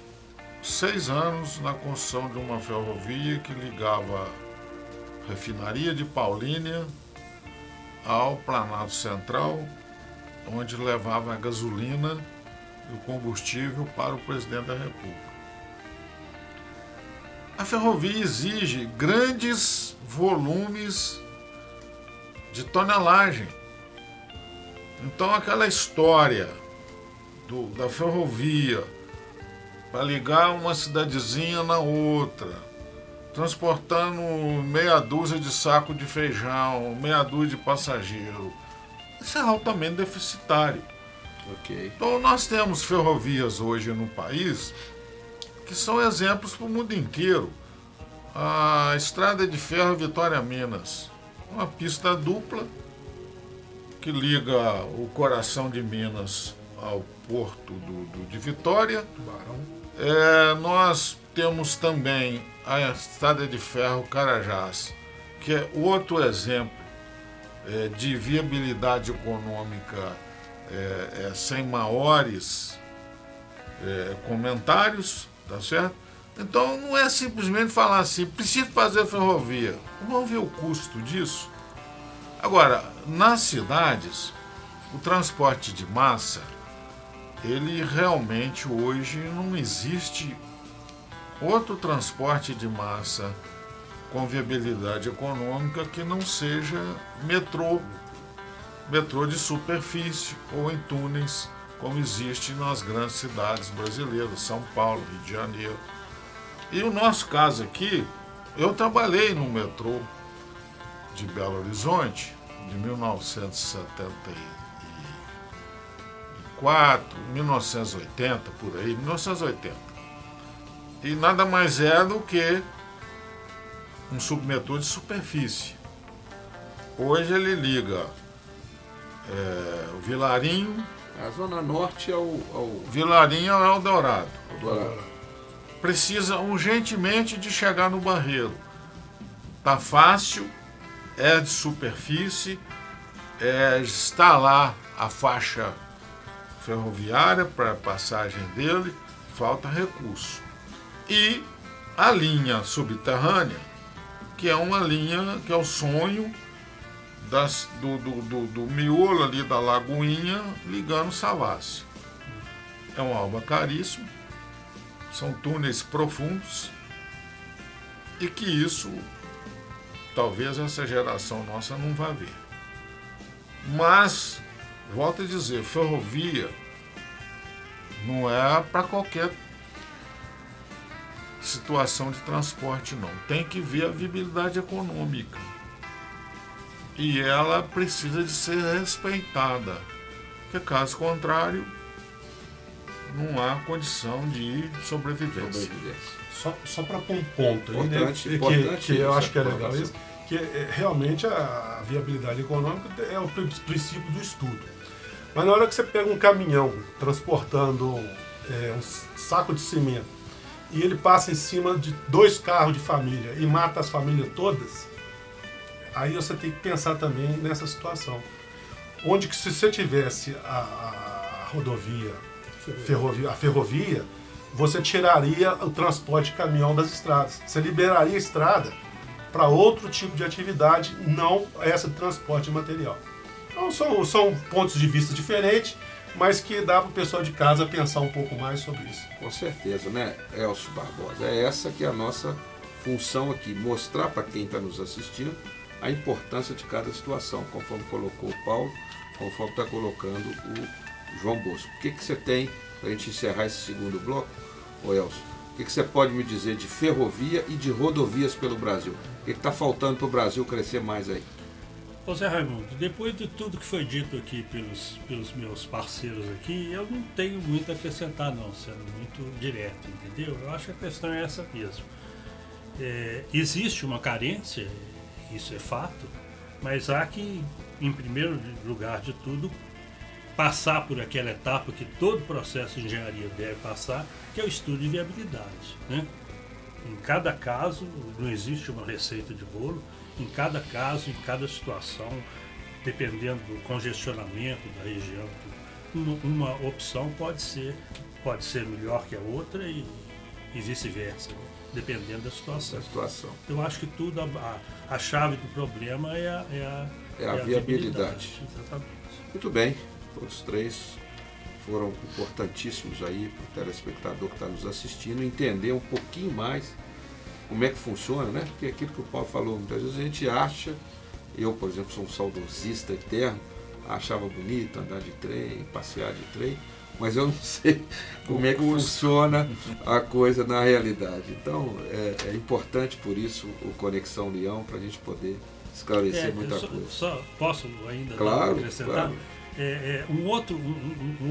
B: 6 anos na construção de uma ferrovia que ligava a refinaria de Paulínia ao Planalto Central, onde levava a gasolina e o combustível para o presidente da República. A ferrovia exige grandes volumes de tonelagem. Então aquela história da ferrovia para ligar uma cidadezinha na outra, transportando meia dúzia de saco de feijão, meia dúzia de passageiro, isso é altamente deficitário.
A: Okay.
B: Então nós temos ferrovias hoje no país que são exemplos para o mundo inteiro. A Estrada de Ferro Vitória-Minas, uma pista dupla que liga o coração de Minas ao porto de Vitória. Nós temos também a Estrada de Ferro Carajás, que é outro exemplo de viabilidade econômica sem maiores comentários, tá certo? Então não é simplesmente falar assim, preciso fazer ferrovia. Vamos ver o custo disso. Agora, nas cidades, O transporte de massa, ele realmente hoje não existe outro transporte de massa com viabilidade econômica que não seja metrô de superfície ou em túneis, como existe nas grandes cidades brasileiras, São Paulo, Rio de Janeiro. E o nosso caso aqui, eu trabalhei no metrô de Belo Horizonte de 1974, 1980, por aí, 1980. E nada mais é do que um submetrô de superfície. Hoje ele liga o Vilarinho.
A: A Zona Norte ao
B: Vilarinho ao Eldorado.
A: Eldorado.
B: Precisa urgentemente de chegar no Barreiro. Tá fácil, é de superfície, está lá a faixa ferroviária para a passagem dele, falta recurso. E a linha subterrânea, que é uma linha que é o sonho do miolo ali da Lagoinha ligando Savassi. É uma obra caríssima, são túneis profundos e que isso talvez essa geração nossa não vá ver. Mas, volto a dizer, ferrovia não é para qualquer situação de transporte, não. Tem que ver a viabilidade econômica. E ela precisa de ser respeitada, porque caso contrário, não há condição de sobrevivência.
D: Só para pôr um ponto aí, né?
A: Importante
D: que eu acho que é legal isso, que realmente a viabilidade econômica é o princípio do estudo. Mas na hora que você pega um caminhão transportando um saco de cimento e ele passa em cima de 2 carros de família e mata as famílias todas, aí você tem que pensar também nessa situação. Onde que se você tivesse a rodovia, a ferrovia, você tiraria o transporte de caminhão das estradas. Você liberaria a estrada para outro tipo de atividade, não essa de transporte de material. Então são pontos de vista diferentes, mas que dá para o pessoal de casa pensar um pouco mais sobre isso.
A: Com certeza, né, Elcio Barbosa? É essa que é a nossa função aqui, mostrar para quem está nos assistindo a importância de cada situação, conforme colocou o Paulo, conforme está colocando o João Bosco. O que você tem, para a gente encerrar esse segundo bloco, ô Elcio, o que você pode me dizer de ferrovia e de rodovias pelo Brasil? O que está faltando para o Brasil crescer mais aí?
C: Ô Zé Raimundo, depois de tudo que foi dito aqui pelos meus parceiros aqui, eu não tenho muito a acrescentar não, sendo muito direto, entendeu? Eu acho que a questão é essa mesmo. Existe uma carência, isso é fato, mas há que, em primeiro lugar de tudo, passar por aquela etapa que todo processo de engenharia deve passar, que é o estudo de viabilidade, né? Em cada caso, não existe uma receita de bolo, em cada caso, em cada situação, dependendo do congestionamento da região, uma opção pode ser melhor que a outra e vice-versa, dependendo da situação. Eu acho que tudo, a chave do problema é a viabilidade. Exatamente.
A: Muito bem, todos três foram importantíssimos aí para o telespectador que está nos assistindo entender um pouquinho mais como é que funciona, né? Porque aquilo que o Paulo falou, muitas vezes a gente acha, eu, por exemplo, sou um saudosista eterno, achava bonito andar de trem, passear de trem, mas eu não sei como é que funciona a coisa na realidade. Então, é importante, por isso, o Conexão Leão, para a gente poder esclarecer muita coisa.
C: Só posso ainda acrescentar?
A: Claro.
C: Um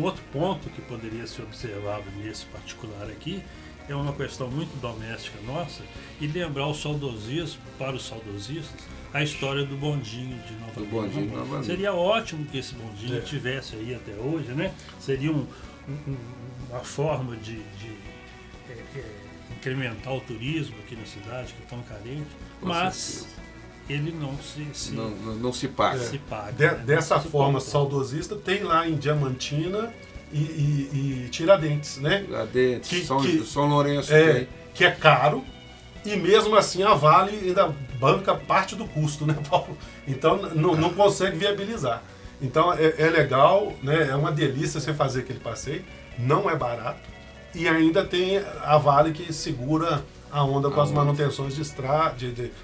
C: outro ponto que poderia ser observado nesse particular aqui é uma questão muito doméstica nossa e lembrar o saudosismo, para os saudosistas, a história do bondinho de Nova Lima. Seria ótimo que esse bondinho tivesse aí até hoje, né? Seria uma forma de incrementar o turismo aqui na cidade, que é tão carente, mas ele não se paga.
D: Dessa forma saudosista, tem lá em Diamantina e Tiradentes, né?
A: Tiradentes, São Lourenço
D: que é caro, e mesmo assim a Vale ainda banca parte do custo, né, Paulo? Então não consegue viabilizar. Então é legal, né? É uma delícia você fazer aquele passeio, não é barato e ainda tem a Vale que segura a onda com as manutenções de estrada,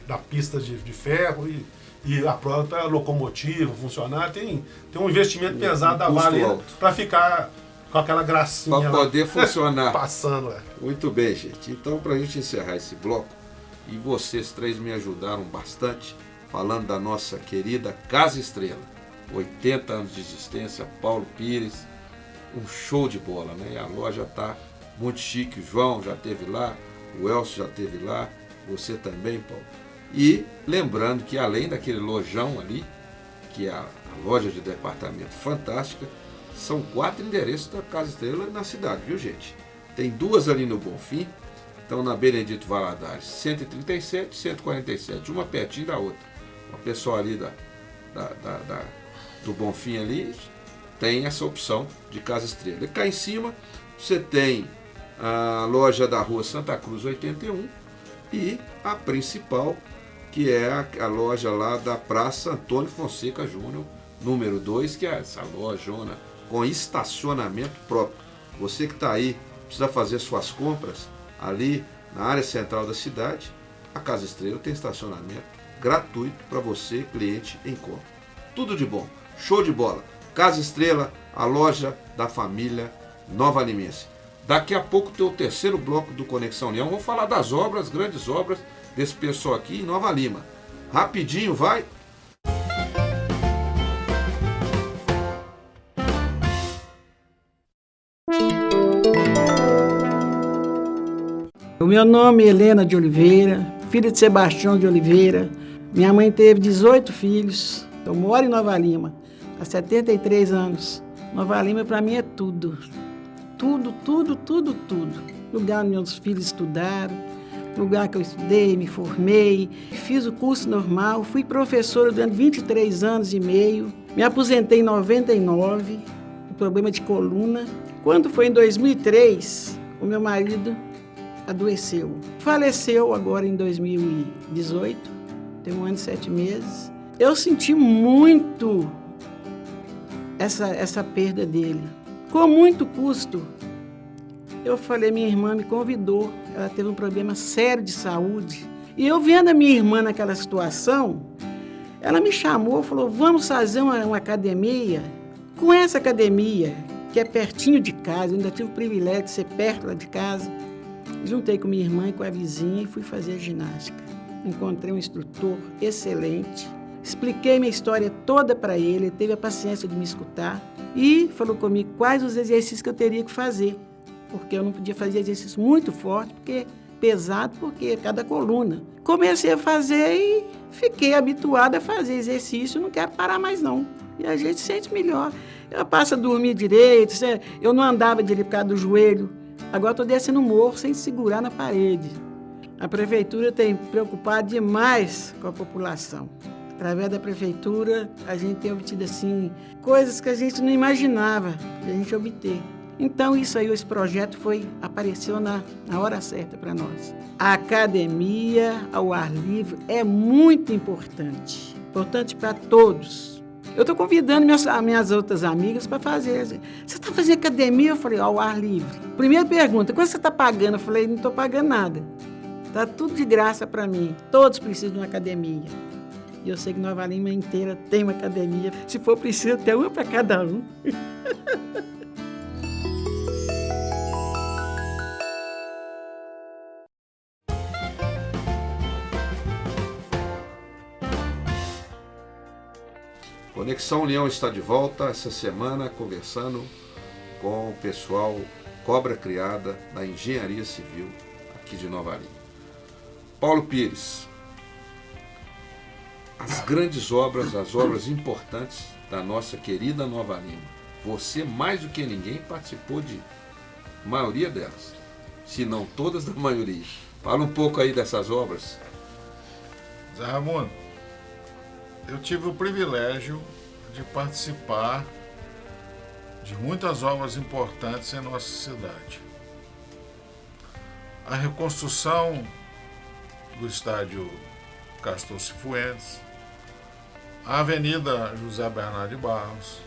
D: da pista de ferro e a própria locomotiva, funcionar. Tem um investimento pesado da Vale para ficar com aquela gracinha
A: para poder funcionar.
D: Passando.
A: Muito bem, gente. Então, para a gente encerrar esse bloco, e vocês três me ajudaram bastante, falando da nossa querida Casa Estrela. 80 anos de existência, Paulo Pires, um show de bola, né? A loja está muito chique, o João já esteve lá, o Elcio já esteve lá, você também, Paulo. E lembrando que além daquele lojão ali, que é a loja de departamento fantástica, são 4 endereços da Casa Estrela na cidade, viu, gente? Tem 2 ali no Bonfim, estão na Benedito Valadares, 137 e 147, uma pertinho da outra. O pessoal ali do Bonfim ali tem essa opção de Casa Estrela. E cá em cima você tem a loja da Rua Santa Cruz 81 e a principal, que é a loja lá da Praça Antônio Fonseca Júnior, número 2, que é essa lojona com estacionamento próprio. Você que está aí, precisa fazer suas compras ali na área central da cidade, a Casa Estrela tem estacionamento gratuito para você, cliente, em compra. Tudo de bom, show de bola. Casa Estrela, a loja da família Nova Limense. Daqui a pouco tem o terceiro bloco do Conexão Leão. Vamos falar das obras, grandes obras desse pessoal aqui em Nova Lima. Rapidinho, vai!
H: O meu nome é Helena de Oliveira, filha de Sebastião de Oliveira. Minha mãe teve 18 filhos. Eu moro em Nova Lima há 73 anos. Nova Lima para mim é tudo. Tudo, tudo, tudo, tudo. Lugar onde meus filhos estudaram, lugar que eu estudei, me formei, fiz o curso normal, fui professora durante 23 anos e meio, me aposentei em 99, com problema de coluna. Quando foi em 2003, o meu marido adoeceu. Faleceu agora em 2018, tem 1 ano e 7 meses. Eu senti muito essa perda dele. Com muito custo, eu falei, minha irmã me convidou, ela teve um problema sério de saúde, e eu vendo a minha irmã naquela situação, ela me chamou, falou, vamos fazer uma academia. Com essa academia, que é pertinho de casa, eu ainda tive o privilégio de ser perto lá de casa, juntei com minha irmã e com a vizinha e fui fazer ginástica. Encontrei um instrutor excelente, expliquei minha história toda para ele teve a paciência de me escutar e falou comigo quais os exercícios que eu teria que fazer, porque eu não podia fazer exercício muito forte, porque pesado, porque cada coluna. Comecei a fazer e fiquei habituada a fazer exercício, não quero parar mais não. E a gente sente melhor. Eu passo a dormir direito, eu não andava direito por causa do joelho, agora estou descendo o morro sem segurar na parede. A prefeitura tem preocupado demais com a população. Através da prefeitura, a gente tem obtido, assim, coisas que a gente não imaginava de a gente obter. Então, isso aí, esse projeto apareceu na hora certa para nós. A academia ao ar livre é muito importante. Importante para todos. Eu estou convidando minhas outras amigas para fazer. Você está fazendo academia? Eu falei, ao ar livre. Primeira pergunta, quanto você está pagando? Eu falei, não estou pagando nada. Está tudo de graça para mim. Todos precisam de uma academia. E eu sei que Nova Lima inteira tem uma academia. Se for preciso, até uma para cada um.
A: Conexão Leão está de volta essa semana conversando com o pessoal Cobra Criada da Engenharia Civil aqui de Nova Lima. Paulo Pires, as grandes obras, as obras importantes da nossa querida Nova Lima. Você, mais do que ninguém, participou de maioria delas, se não todas, da maioria. Fala um pouco aí dessas obras.
B: Zé Raimundo, eu tive o privilégio de participar de muitas obras importantes em nossa cidade. A reconstrução do estádio Castor Cifuentes, a Avenida José Bernardo de Barros,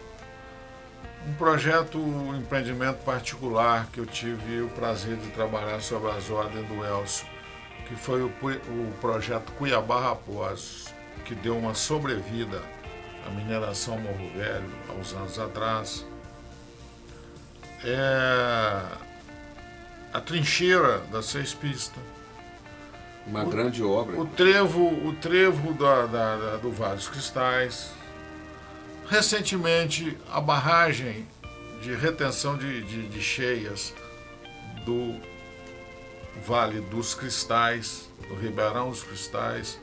B: um projeto, um empreendimento particular que eu tive o prazer de trabalhar sob as ordens do Elcio, que foi o projeto Cuiabá Raposos, que deu uma sobrevida à mineração Morro Velho, há uns anos atrás. A trincheira das 6 pistas.
A: Uma grande obra.
B: O trevo do Vale dos Cristais. Recentemente, a barragem de retenção de cheias do Vale dos Cristais, do Ribeirão dos Cristais,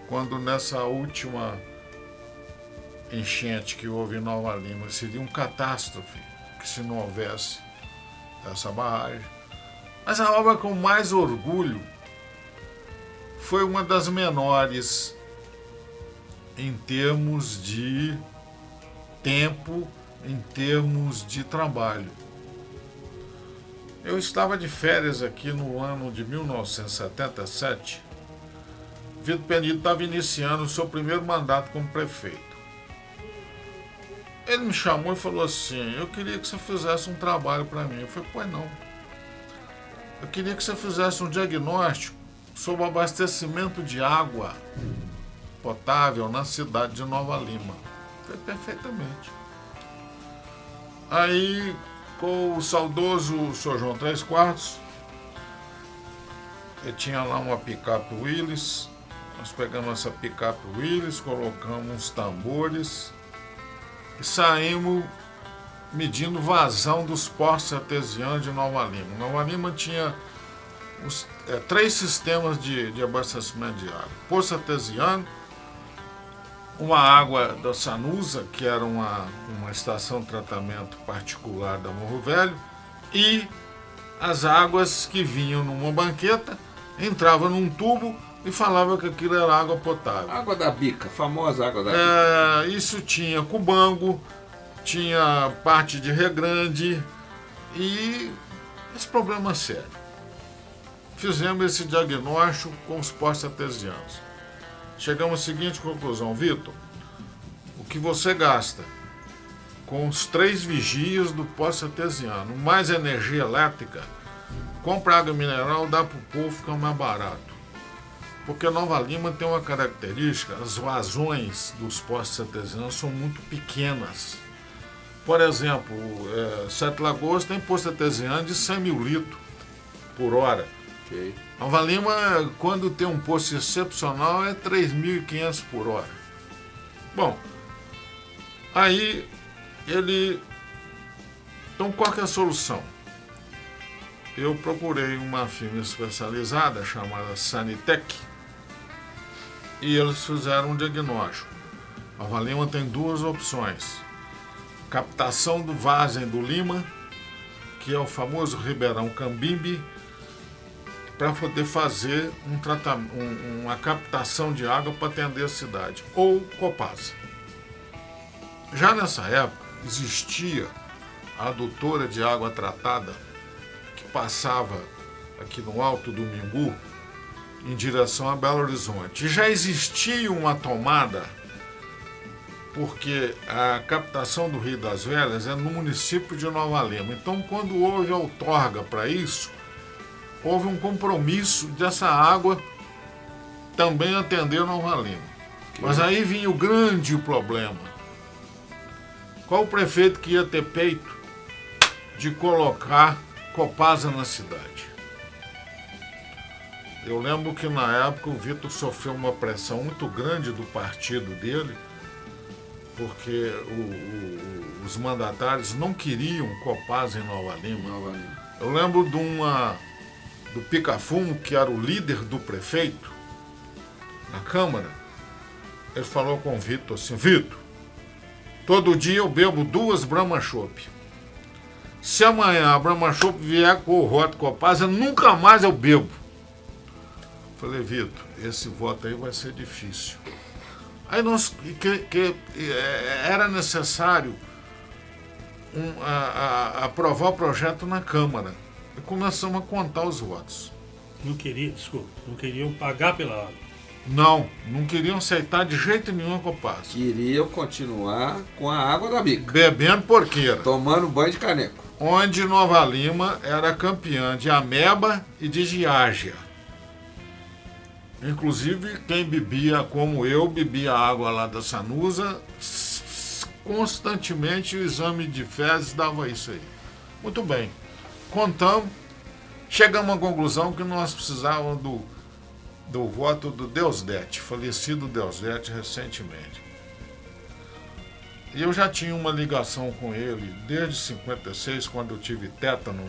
B: quando nessa última enchente que houve em Nova Lima, seria uma catástrofe que se não houvesse essa barragem. Mas a obra com mais orgulho foi uma das menores em termos de tempo, em termos de trabalho. Eu estava de férias aqui no ano de 1977. Vitor Penido estava iniciando o seu primeiro mandato como prefeito. Ele me chamou e falou assim: eu queria que você fizesse um trabalho para mim. Eu falei: pois não. Eu queria que você fizesse um diagnóstico sobre o abastecimento de água potável na cidade de Nova Lima. Eu falei: perfeitamente. Aí, com o saudoso Sr. João 3/4, eu tinha lá uma picape Willys. Nós pegamos essa picape Willys, colocamos uns tambores e saímos medindo vazão dos poços artesianos de Nova Lima. Nova Lima tinha 3 sistemas de abastecimento de água. Poço artesiano, uma água da Sanusa, que era uma estação de tratamento particular da Morro Velho, e as águas que vinham numa banqueta, entravam num tubo e falava que aquilo era água potável.
A: Água da bica, famosa água da bica.
B: Isso tinha Cubango, tinha parte de Regrande, e esse problema é sério. Fizemos esse diagnóstico com os postos artesianos. Chegamos à seguinte conclusão: Vitor, o que você gasta com os 3 vigias do posto artesiano, mais energia elétrica, compra água mineral, dá para o povo, ficar mais barato. Porque Nova Lima tem uma característica: as vazões dos postos artesianos são muito pequenas. Por exemplo, 7 Lagoas tem posto artesiano de 100 mil litros por hora.
A: Okay.
B: Nova Lima, quando tem um posto excepcional, é 3.500 por hora. Bom, aí então qual que é a solução? Eu procurei uma firma especializada chamada Sanitec e eles fizeram um diagnóstico. Nova Lima tem 2 opções: captação do Vazem do Lima, que é o famoso Ribeirão Cambimbi, para poder fazer uma captação de água para atender a cidade, ou Copasa. Já nessa época, existia a adutora de água tratada, que passava aqui no Alto do Mimbu, em direção a Belo Horizonte. Já existia uma tomada, porque a captação do Rio das Velhas é no município de Nova Lima. Então, quando houve outorga para isso, houve um compromisso dessa água também atender Nova Lima. Mas aí vinha o grande problema. Qual o prefeito que ia ter peito de colocar Copasa na cidade? Eu lembro que na época o Vitor sofreu uma pressão muito grande do partido dele, porque os mandatários não queriam Copasa em Nova Lima. Eu lembro do Pica-Fumo, que era o líder do prefeito na Câmara. Ele falou com o Vitor assim: Vitor, todo dia eu bebo 2 Brahma Chopp. Se amanhã a Brahma Chopp vier com o rótulo Copasa, nunca mais eu bebo. Falei: Vitor, esse voto aí vai ser difícil. Aí era necessário aprovar o projeto na Câmara. E começamos a contar os votos.
C: Não queriam pagar pela água.
B: Não queriam aceitar de jeito nenhum a Copasa.
A: Queriam continuar com a água da bica.
B: Bebendo porqueira.
A: Tomando banho de caneco.
B: Onde Nova Lima era campeã de ameba e de giardia. Inclusive, quem bebia, como eu, bebia água lá da Sanusa, constantemente o exame de fezes dava isso aí. Muito bem. Contamos, chegamos à conclusão que nós precisávamos do voto do Deusdete, falecido Deusdete recentemente. E eu já tinha uma ligação com ele desde 56, quando eu tive tétano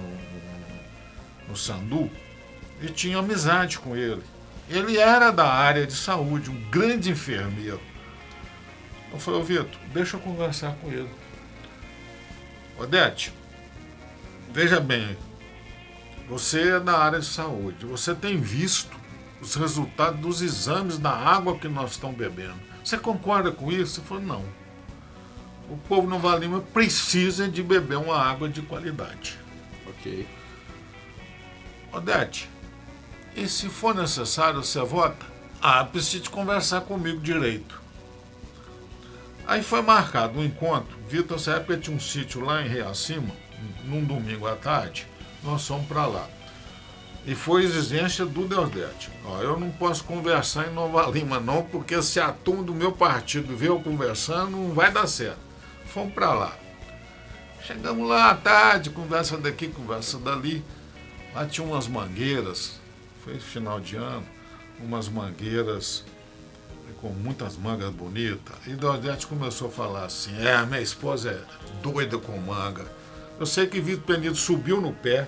B: no Sandu, e tinha amizade com ele. Ele era da área de saúde, um grande enfermeiro. Eu falei, Vitor, deixa eu conversar com ele. Odete, veja bem, você é da área de saúde, você tem visto os resultados dos exames da água que nós estamos bebendo. Você concorda com isso? Ele falou, não. O povo de Nova Lima precisa de beber uma água de qualidade.
A: Ok.
B: Odete, e se for necessário, você vota? Precisa de conversar comigo direito. Aí foi marcado um encontro. Vitor, nessa época tinha um sítio lá em Reacima, num domingo à tarde, nós fomos para lá. E foi exigência do Deusdete. Eu não posso conversar em Nova Lima não, porque se a turma do meu partido vê eu conversando, não vai dar certo. Fomos para lá. Chegamos lá à tarde, conversa daqui, conversa dali. Lá tinha umas mangueiras, foi final de ano, umas mangueiras com muitas mangas bonitas. E o Deusdete começou a falar assim, minha esposa é doida com manga. Eu sei que Vitor Penido subiu no pé,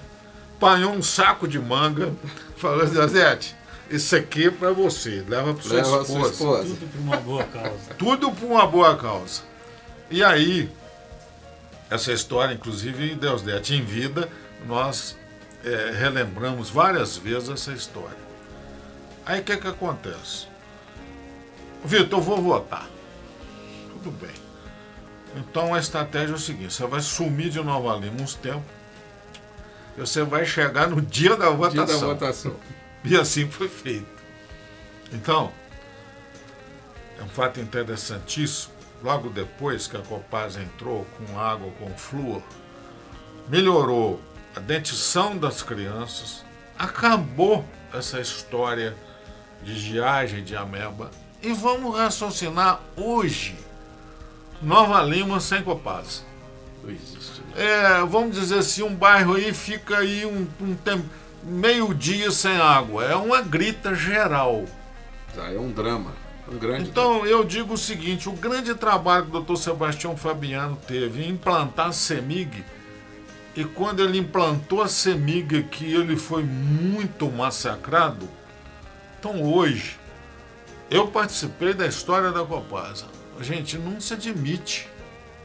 B: apanhou um saco de manga, falou, Deusdete, isso aqui é para você, leva para sua esposa.
C: Tudo por uma boa causa.
B: Tudo por uma boa causa. E aí, essa história, inclusive, Deusdete em vida, nós relembramos várias vezes essa história. Aí o que acontece? Vitor, eu vou votar. Tudo bem. Então a estratégia é o seguinte, você vai sumir de Nova Lima uns tempos, e você vai chegar no dia da votação. E assim foi feito. Então, é um fato interessantíssimo. Logo depois que a Copasa entrou com água com flúor, melhorou a dentição das crianças, acabou essa história de giardia e de ameba, e vamos raciocinar hoje, Nova Lima sem Copasa.
A: Não existe.
B: Vamos dizer assim, um bairro aí fica aí um tempo, meio-dia sem água. É uma grita geral.
A: É um drama. Um grande
B: então,
A: drama.
B: eu digo o seguinte, o grande trabalho que o Dr. Sebastião Fabiano teve em implantar a CEMIG, e quando ele implantou a CEMIG aqui, ele foi muito massacrado. Então, hoje, eu participei da história da Copasa. Gente, não se admite,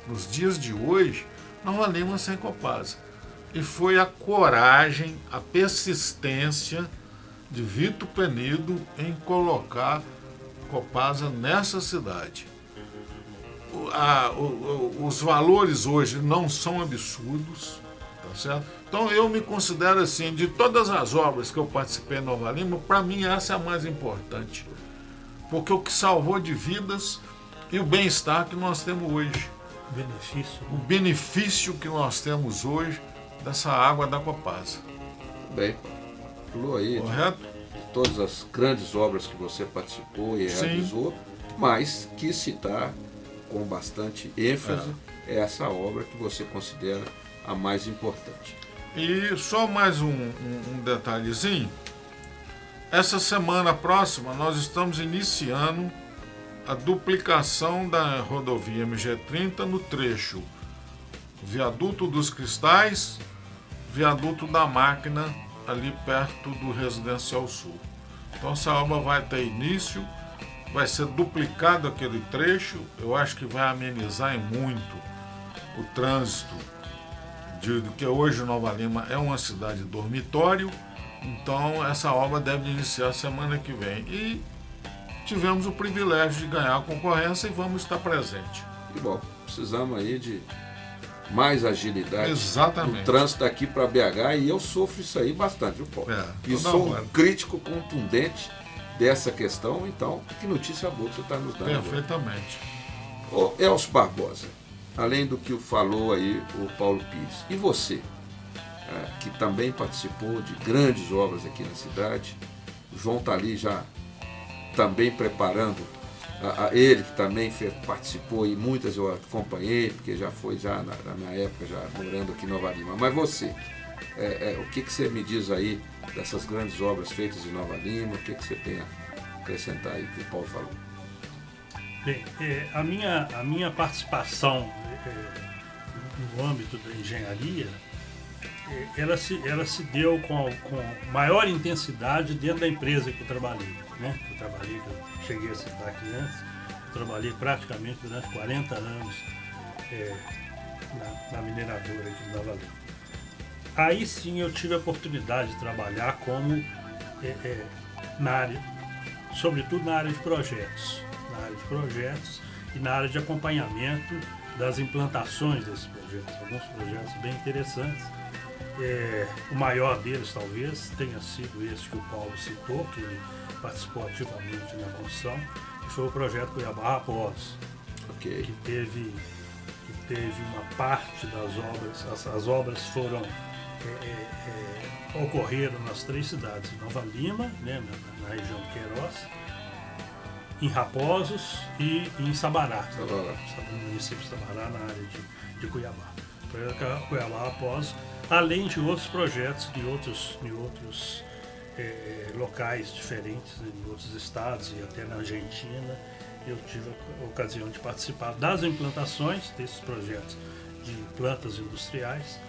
B: nos dias de hoje, Nova Lima sem Copasa. E foi a coragem, a persistência de Vitor Penido em colocar Copasa nessa cidade. Os valores hoje não são absurdos, tá certo? Então eu me considero assim, de todas as obras que eu participei em Nova Lima, para mim essa é a mais importante. Porque o que salvou de vidas e o bem-estar que nós temos hoje.
C: Benefício.
B: O benefício que nós temos hoje dessa água da Copasa.
A: Bem, falou aí
B: correto?
A: De todas as grandes obras que você participou e realizou, mas quis citar com bastante ênfase essa obra que você considera a mais importante.
B: E só mais um detalhezinho. Essa semana próxima nós estamos iniciando a duplicação da rodovia MG30 no trecho Viaduto dos Cristais, Viaduto da Máquina, ali perto do Residencial Sul. Então essa obra vai ter início, vai ser duplicado aquele trecho, eu acho que vai amenizar em muito o trânsito, que hoje Nova Lima é uma cidade dormitório. Então essa obra deve iniciar semana que vem. E tivemos o privilégio de ganhar a concorrência e vamos estar presente.
A: Que bom, precisamos aí de mais agilidade.
B: Exatamente.
A: No trânsito daqui para BH, e eu sofro isso aí bastante, viu, Paulo? E sou um crítico contundente dessa questão, então, que notícia boa que você está nos dando.
B: Perfeitamente.
A: Ô, Elcio Barbosa, além do que falou aí o Paulo Pires, e você, que também participou de grandes obras aqui na cidade, o João está ali já também preparando, ele que também participou e muitas eu acompanhei, porque já foi já na minha época, já morando aqui em Nova Lima, mas você, o que você me diz aí dessas grandes obras feitas em Nova Lima, o que você tem a acrescentar aí que o Paulo falou?
C: Bem, a minha participação no âmbito da engenharia, ela se deu com maior intensidade dentro da empresa que eu trabalhei, né? Que eu cheguei a citar aqui antes, eu trabalhei praticamente durante 40 anos na mineradora aqui de Nova Lima. Aí sim eu tive a oportunidade de trabalhar como na área, sobretudo na área de projetos. E na área de acompanhamento das implantações desses projetos. Alguns projetos bem interessantes. O maior deles talvez tenha sido esse que o Paulo citou, que ele participou ativamente na construção, que foi o projeto Cuiabá Raposos,
A: okay,
C: que teve uma parte das obras, as obras foram ocorreram nas 3 cidades, em Nova Lima, né, na região de Queiroz, em Raposos e em Sabará, no município de Sabará, na área de Cuiabá. O projeto Cuiabá Raposos, além de outros projetos de outros locais diferentes, em outros estados e até na Argentina, eu tive a ocasião de participar das implantações desses projetos de plantas industriais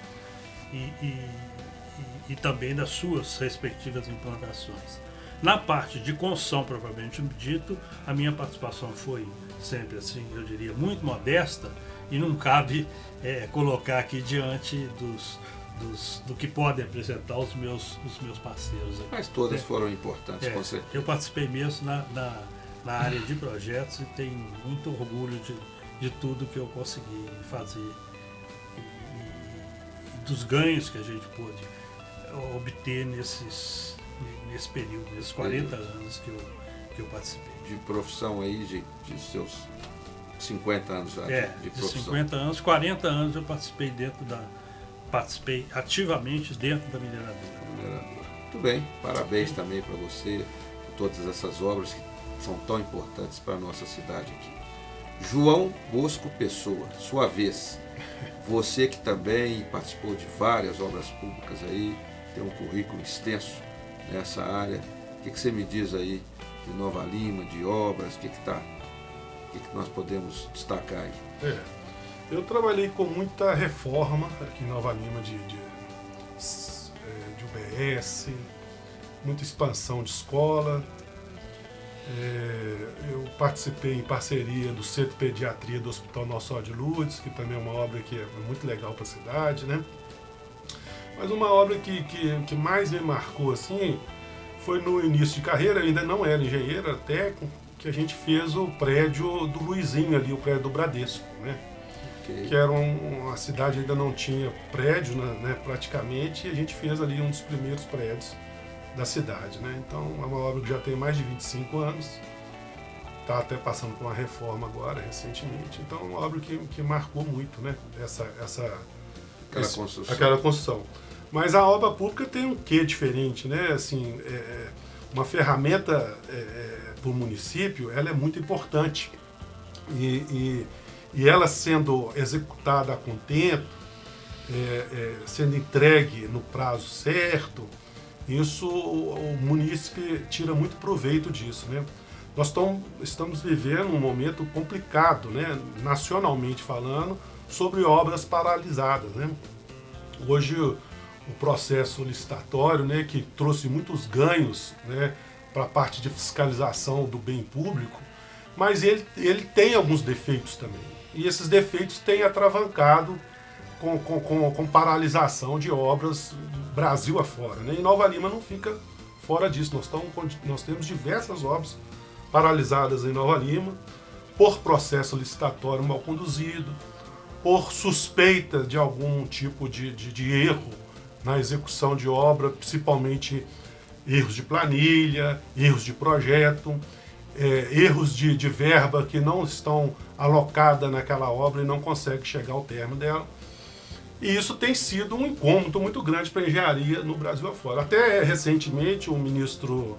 C: e também das suas respectivas implantações. Na parte de construção, propriamente dito, a minha participação foi sempre, assim, eu diria, muito modesta e não cabe colocar aqui diante do que podem apresentar os meus parceiros.
A: Mas todas foram importantes, com certeza.
C: Eu participei mesmo na área de projetos e tenho muito orgulho de tudo que eu consegui fazer e dos ganhos que a gente pôde obter nesse período, nesses 40 anos que eu participei.
A: De profissão aí, de seus 50 anos já de profissão. 50
C: anos, 40 anos eu participei participei ativamente dentro da mineradora.
A: Muito bem, parabéns também para você, por todas essas obras que são tão importantes para a nossa cidade aqui. João Bosco Pessoa, sua vez. Você que também participou de várias obras públicas aí, tem um currículo extenso nessa área. O que você me diz aí de Nova Lima, de obras, o que nós podemos destacar aí?
D: Eu trabalhei com muita reforma aqui em Nova Lima de UBS, muita expansão de escola. Eu participei em parceria do Centro de Pediatria do Hospital Nossa Senhora de Lourdes, que também é uma obra que é muito legal para a cidade, né? Mas uma obra que mais me marcou assim foi no início de carreira, ainda não era engenheiro, era técnico, que a gente fez o prédio do Luizinho ali, o prédio do Bradesco, né? Que era uma cidade ainda não tinha prédio, né, praticamente, e a gente fez ali um dos primeiros prédios da cidade, né? Então é uma obra que já tem mais de 25 anos, está até passando por uma reforma agora, recentemente, então é uma obra que marcou muito, né? Aquela construção. Mas a obra pública tem um quê diferente, né? Assim, uma ferramenta para o município, ela é muito importante e ela sendo executada a contento, sendo entregue no prazo certo, isso o munícipe tira muito proveito disso, né? Nós estamos vivendo um momento complicado, né? Nacionalmente falando, sobre obras paralisadas, né? Hoje o processo licitatório, né, que trouxe muitos ganhos, né, para a parte de fiscalização do bem público, mas ele tem alguns defeitos também. E esses defeitos têm atravancado com paralisação de obras Brasil afora, né? E Nova Lima não fica fora disso. Nós temos diversas obras paralisadas em Nova Lima por processo licitatório mal conduzido, por suspeita de algum tipo de erro na execução de obra, principalmente erros de planilha, erros de projeto, erros de verba que não estão alocadas naquela obra e não consegue chegar ao término dela. E isso tem sido um incômodo muito grande para a engenharia no Brasil afora. Até recentemente, o ministro,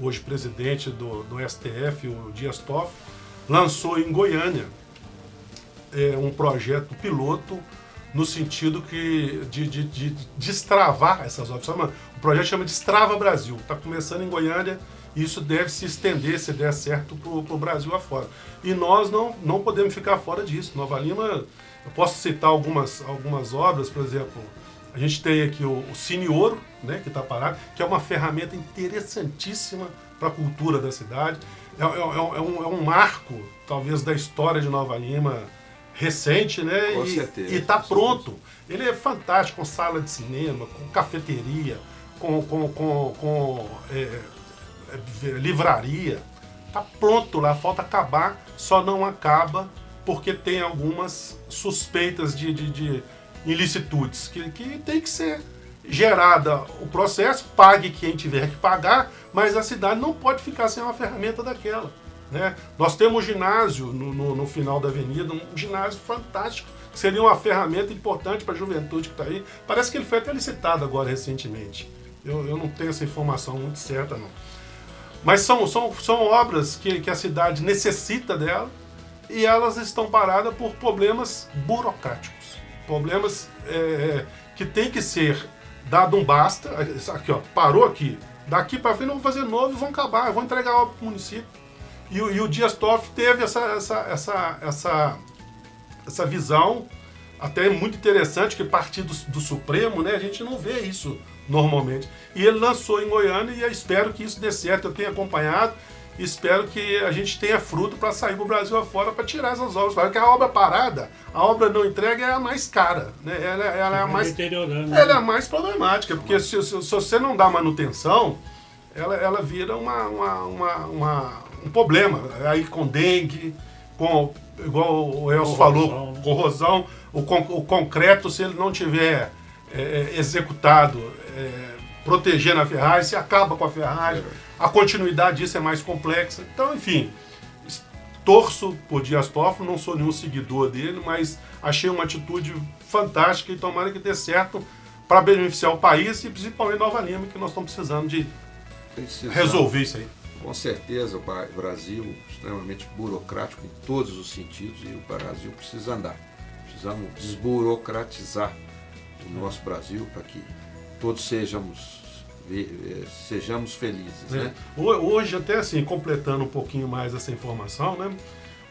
D: hoje presidente do STF, o Dias Toffoli, lançou em Goiânia um projeto piloto no sentido de destravar essas obras. O projeto chama Destrava Brasil. Está começando em Goiânia e isso deve se estender, se der certo, para o Brasil afora. E nós não podemos ficar fora disso. Nova Lima, eu posso citar algumas obras, por exemplo, a gente tem aqui o Cine Ouro, né, que está parado, que é uma ferramenta interessantíssima para a cultura da cidade. É um marco, talvez, da história de Nova Lima recente, né?
A: Com certeza.
D: E está pronto. Ele é fantástico, com sala de cinema, com cafeteria, com livraria. Está pronto lá, falta acabar, só não acaba porque tem algumas suspeitas de ilicitudes que tem que ser gerada o processo, pague quem tiver que pagar, mas a cidade não pode ficar sem uma ferramenta daquela, né? Nós temos um ginásio no final da avenida, um ginásio fantástico, que seria uma ferramenta importante para a juventude que está aí. Parece que ele foi até licitado agora recentemente. Eu não tenho essa informação muito certa, não. Mas são obras que a cidade necessita dela e elas estão paradas por problemas burocráticos. Problemas que tem que ser dado um basta. Aqui, ó, parou aqui. Daqui para frente não vão fazer novo e vão acabar, vão entregar a obra para o município. E o Dias Toffoli teve essa visão até muito interessante, que partir do Supremo, né, a gente não vê isso normalmente. E ele lançou em Goiânia e eu espero que isso dê certo. Eu tenho acompanhado e espero que a gente tenha fruto para sair para o Brasil afora para tirar essas obras. Porque a obra parada, a obra não entrega é a mais cara, né? Ela é a mais, ela é a mais problemática, porque se você não dá manutenção, ela vira um problema. Aí com dengue, igual o Elcio falou, corrosão, o concreto, se ele não tiver executado, protegendo a ferragem, se acaba com a ferragem, a continuidade disso é mais complexa. Então, enfim, torço por Dias Toffoli, não sou nenhum seguidor dele, mas achei uma atitude fantástica e tomara que dê certo para beneficiar o país e principalmente Nova Lima, que nós estamos precisando de resolver isso aí.
A: Com certeza, o Brasil é extremamente burocrático em todos os sentidos e o Brasil precisa andar. Precisamos desburocratizar o nosso Brasil para que todos sejamos felizes. Né?
D: Hoje, até assim, completando um pouquinho mais essa informação, né?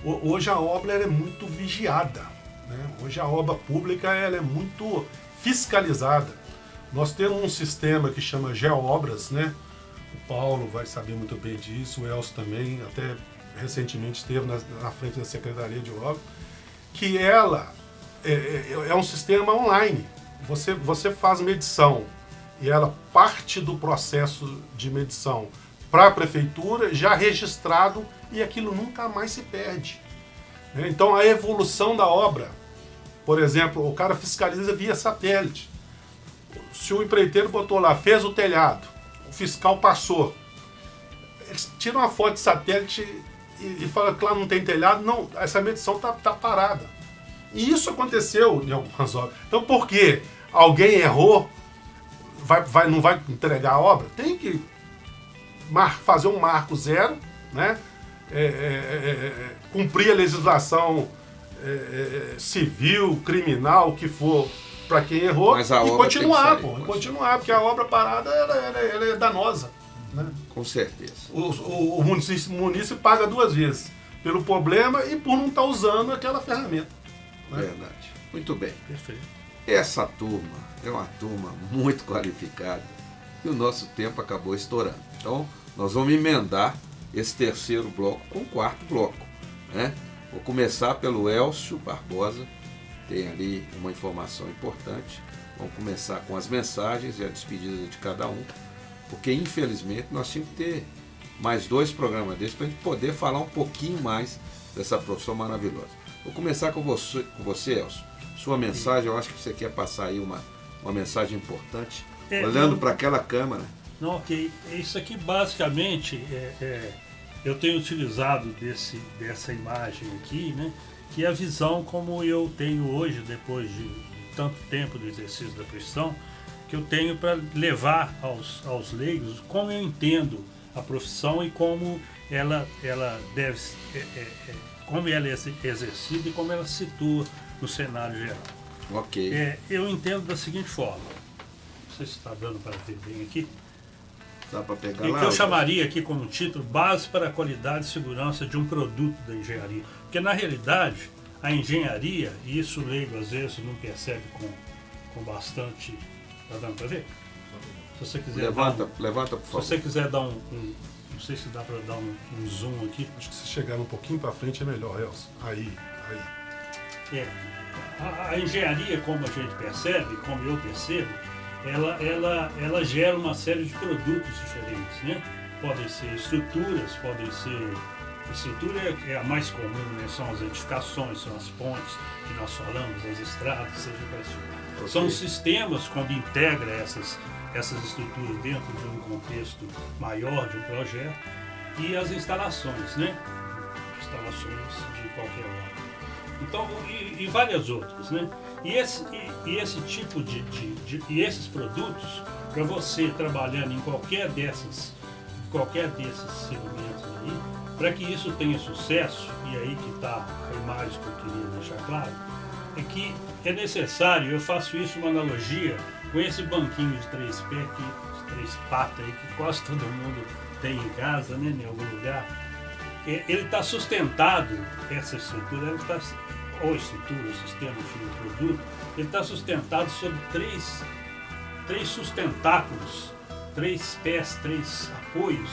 D: Hoje a obra é muito vigiada. Né? Hoje a obra pública ela é muito fiscalizada. Nós temos um sistema que chama Geobras, né? O Paulo vai saber muito bem disso, o Elcio também, até recentemente esteve na frente da Secretaria de Obras, que ela é um sistema online. Você faz medição e ela parte do processo de medição para a prefeitura já registrado e aquilo nunca mais se perde. Então a evolução da obra, por exemplo, o cara fiscaliza via satélite. Se o empreiteiro botou lá, fez o telhado, o fiscal passou, eles tiram uma foto de satélite e falam que lá não tem telhado, não, essa medição tá parada. E isso aconteceu em algumas obras. Então por quê? Alguém errou, não vai entregar a obra? Tem que fazer um marco zero, né? Cumprir a legislação civil, criminal, o que for, para quem errou, e continuar, porque a obra parada ela é danosa. Né?
A: Com certeza.
D: O município paga duas vezes, pelo problema e por não estar usando aquela ferramenta. Né?
A: Verdade. Muito bem.
C: Perfeito.
A: Essa turma é uma turma muito qualificada e o nosso tempo acabou estourando. Então, nós vamos emendar esse terceiro bloco com o quarto bloco. Né? Vou começar pelo Elcio Barbosa, tem ali uma informação importante. Vamos começar com as mensagens e a despedida de cada um, porque infelizmente nós tínhamos que ter mais 2 programas desses para a gente poder falar um pouquinho mais dessa profissão maravilhosa. Vou começar com você, Elcio. Sua mensagem, eu acho que você quer passar aí uma mensagem importante, olhando para aquela câmera
C: Não, ok. Isso aqui basicamente eu tenho utilizado dessa imagem aqui, né? Que é a visão como eu tenho hoje, depois de tanto tempo do exercício da profissão, que eu tenho para levar aos leigos como eu entendo a profissão e como ela deve como ela é exercida e como ela se situa no cenário geral.
A: Ok.
C: Eu entendo da seguinte forma, não sei se está dando para ver bem aqui,
A: Dá para pegar
C: e
A: lá?
C: que eu chamaria aqui como título Base para a Qualidade e Segurança de um Produto da Engenharia. Porque na realidade a engenharia, e isso o leigo às vezes não percebe com bastante... Está dando para ver? Se você quiser
A: levanta, por favor.
C: Se você quiser dar não sei se dá para dar um zoom aqui.
D: Acho que se chegar um pouquinho para frente é melhor, Elcio. Aí.
C: A engenharia, como a gente percebe, como eu percebo, ela gera uma série de produtos diferentes, né? Podem ser estruturas, estrutura é a mais comum, né? São as edificações, são as pontes que nós falamos, as estradas, seja quais forem.
A: Okay.
C: São os sistemas, quando integra essas estruturas dentro de um contexto maior de um projeto, e as instalações, né? Instalações de qualquer ordem. Então, e várias outras, né? E esse tipo e esses produtos, para você trabalhando em qualquer desses segmentos aí, para que isso tenha sucesso, e aí que está a imagem que eu queria deixar claro, é que é necessário, eu faço isso uma analogia com esse banquinho de 3 pés, de 3 patas aí, que quase todo mundo tem em casa, né, em algum lugar. Ele está sustentado, essa estrutura, ou estrutura, o sistema, enfim, o produto, ele está sustentado sobre três sustentáculos, 3 pés, 3 apoios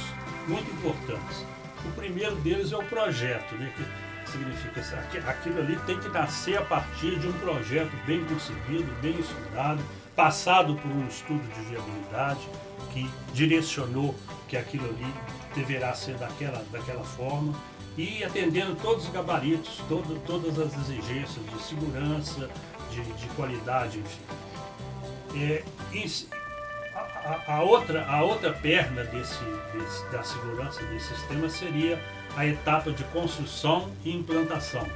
C: muito importantes. O primeiro deles é o projeto, né, que significa que aquilo ali tem que nascer a partir de um projeto bem concebido, bem estudado, passado por um estudo de viabilidade que direcionou que aquilo ali deverá ser daquela forma e atendendo todos os gabaritos, todas as exigências de segurança, de qualidade, enfim. A outra perna da segurança desse sistema seria a etapa de construção e implantação,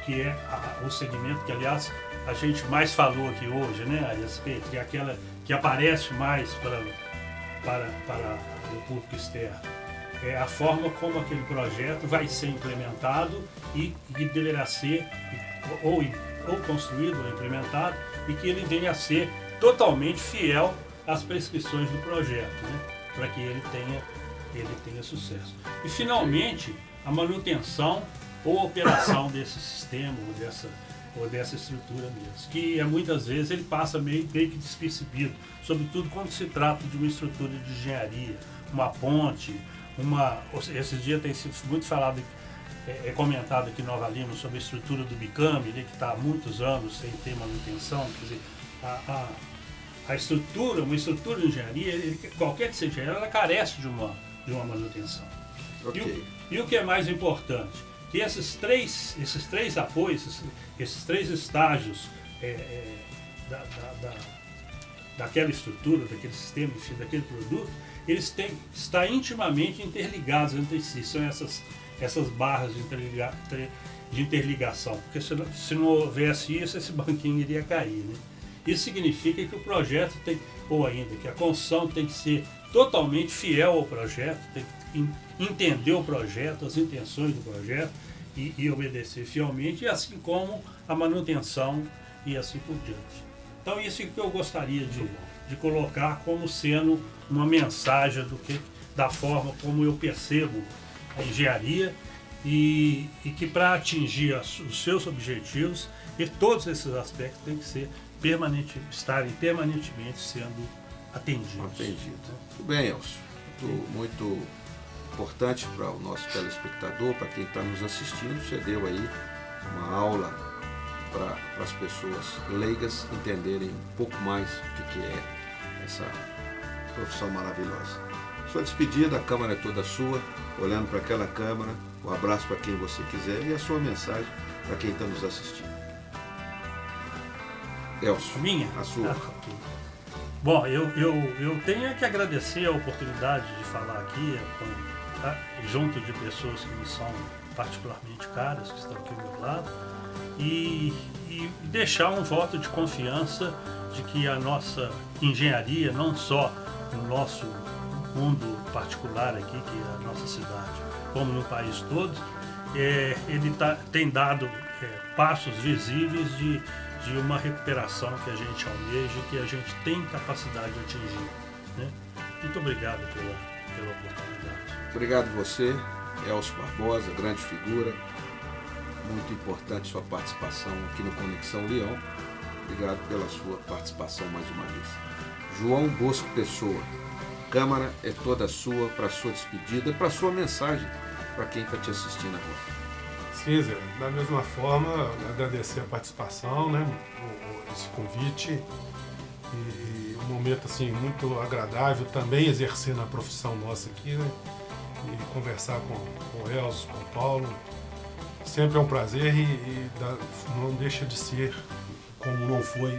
C: que é o segmento que, aliás, a gente mais falou aqui hoje, né, a respeito, que é aquela que aparece mais para o público externo. É a forma como aquele projeto vai ser implementado e deverá ser ou construído ou implementado, e que ele venha a ser totalmente fiel às prescrições do projeto, né, para que ele tenha sucesso. E finalmente a manutenção ou operação desse sistema ou dessa estrutura mesmo, que muitas vezes ele passa meio que despercebido, sobretudo quando se trata de uma estrutura de engenharia, uma ponte, esses dias tem sido muito falado, comentado aqui em Nova Lima sobre a estrutura do Bicame, né, que está há muitos anos sem ter manutenção. Quer dizer, uma estrutura de engenharia, qualquer que seja ela carece de uma manutenção.
A: Okay.
C: E o que é mais importante, que esses três apoios, esses 3 estágios daquela estrutura, daquele sistema, enfim, daquele produto, eles têm que estar intimamente interligados entre si. São essas barras de interligação, porque se não houvesse isso, esse banquinho iria cair, né? Isso significa que o projeto ou ainda que a construção tem que ser totalmente fiel ao projeto, tem que entender o projeto, as intenções do projeto e obedecer fielmente, e assim como a manutenção e assim por diante. Então isso é que eu gostaria de colocar como sendo uma mensagem da forma como eu percebo a engenharia e que para atingir os seus objetivos, e todos esses aspectos têm que estarem permanentemente sendo atendidos.
A: Muito bem, Elcio. Muito importante para o nosso telespectador, para quem está nos assistindo. Você deu aí uma aula para as pessoas leigas entenderem um pouco mais o que é essa profissão maravilhosa. Sua despedida, a câmera é toda sua, olhando para aquela câmera, um abraço para quem você quiser e a sua mensagem para quem está nos assistindo. Elcio,
C: Minha?
A: a sua.
C: Bom, eu tenho que agradecer a oportunidade de falar aqui junto de pessoas que me são particularmente caras, que estão aqui ao meu lado, e deixar um voto de confiança de que a nossa engenharia, não só no nosso mundo particular aqui, que é a nossa cidade, como no país todo, ele tem dado passos visíveis de uma recuperação que a gente almeja e que a gente tem capacidade de atingir, né? Muito obrigado pela oportunidade.
A: Obrigado você, Elcio Barbosa, grande figura. Muito importante sua participação aqui no Conexão Leão. Obrigado pela sua participação mais uma vez. João Bosco Pessoa, Câmara é toda sua para sua despedida, para sua mensagem para quem está te assistindo agora.
D: Sim, Zé, da mesma forma, agradecer a participação, né, esse convite, e um momento assim, muito agradável também exercendo a profissão nossa aqui, né, e conversar com o Elcio, com o Paulo, sempre é um prazer e não deixa de ser como não foi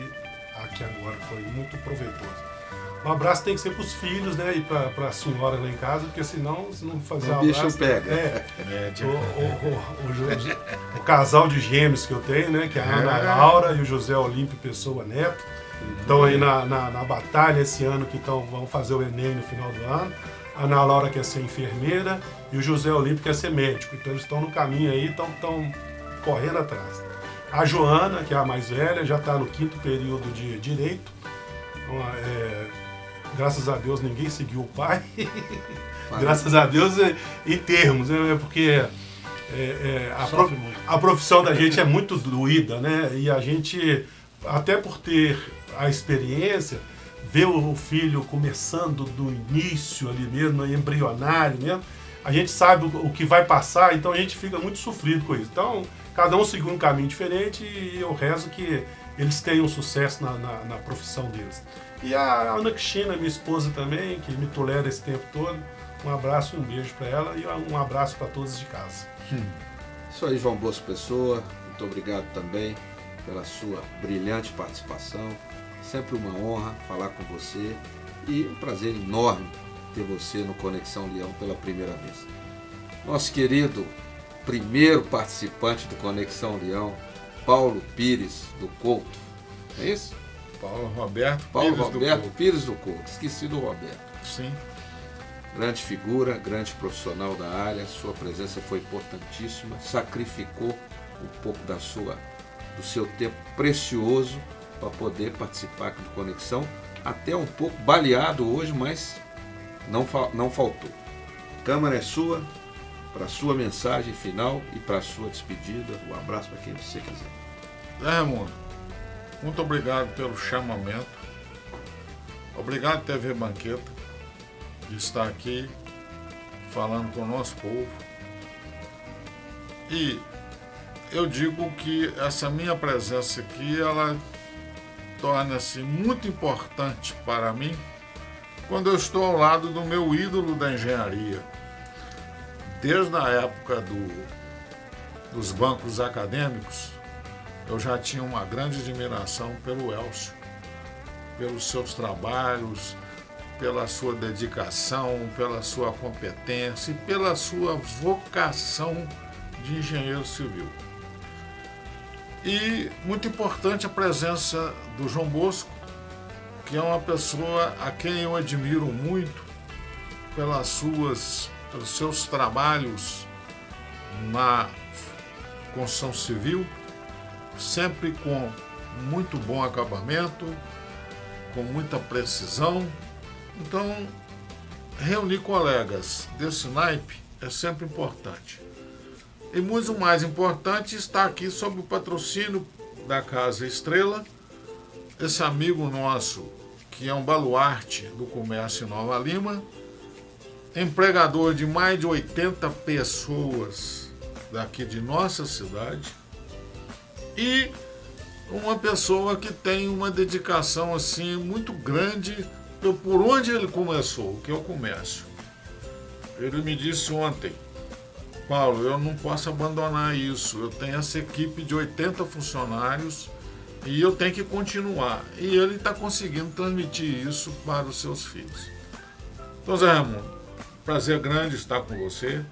D: aqui agora, foi muito proveitoso. Um abraço tem que ser para os filhos, né, e para a senhora lá em casa, porque senão, se não fazer um abraço...
A: bicho pega.
D: O casal de gêmeos que eu tenho, né, que é a Ana Laura e o José Olímpio Pessoa Neto, estão aí na batalha esse ano, que vão fazer o Enem no final do ano. A Ana Laura quer ser enfermeira e o José Olímpio quer ser médico. Então eles estão no caminho aí, estão correndo atrás. A Joana, que é a mais velha, já está no 5º período de Direito. Graças a Deus ninguém seguiu o pai. Graças a Deus em termos, né? Porque a profissão da gente é muito doída, né? E a gente, até por ter a experiência, ver o filho começando do início ali mesmo, embrionário mesmo, a gente sabe o que vai passar, então a gente fica muito sofrido com isso. Então, cada um seguiu um caminho diferente e eu rezo que eles tenham sucesso na profissão deles. E a Ana Cristina, minha esposa também, que me tolera esse tempo todo, um abraço e um beijo para ela e um abraço para todos de casa.
A: Isso aí, João Bosco Pessoa, muito obrigado também pela sua brilhante participação. Sempre uma honra falar com você e um prazer enorme ter você no Conexão Leão pela primeira vez. Nosso querido primeiro participante do Conexão Leão, Paulo Pires do Couto, é isso?
B: Paulo Roberto
A: Pires do Couto, esqueci do Roberto.
B: Sim.
A: Grande figura, grande profissional da área, sua presença foi importantíssima, sacrificou um pouco do seu tempo precioso para poder participar aqui do Conexão, até um pouco baleado hoje, mas não faltou. Câmara é sua, para a sua mensagem final e para a sua despedida. Um abraço para quem você quiser.
B: Raimundo, muito obrigado pelo chamamento. Obrigado, TV Banqueta, de estar aqui falando com o nosso povo. E eu digo que essa minha presença aqui, ela torna-se muito importante para mim quando eu estou ao lado do meu ídolo da engenharia. Desde a época dos bancos acadêmicos, eu já tinha uma grande admiração pelo Elcio, pelos seus trabalhos, pela sua dedicação, pela sua competência e pela sua vocação de engenheiro civil. E muito importante a presença do João Bosco, que é uma pessoa a quem eu admiro muito pelos seus trabalhos na construção civil, sempre com muito bom acabamento, com muita precisão. Então, reunir colegas desse naipe é sempre importante. E muito mais importante está aqui sob o patrocínio da Casa Estrela, esse amigo nosso que é um baluarte do comércio em Nova Lima, empregador de mais de 80 pessoas daqui de nossa cidade e uma pessoa que tem uma dedicação assim muito grande por onde ele começou, que é o comércio. Ele me disse ontem: Paulo, eu não posso abandonar isso. Eu tenho essa equipe de 80 funcionários E eu tenho que continuar. E ele está conseguindo transmitir isso para os seus filhos. Então, Zé Raimundo, prazer grande estar com você.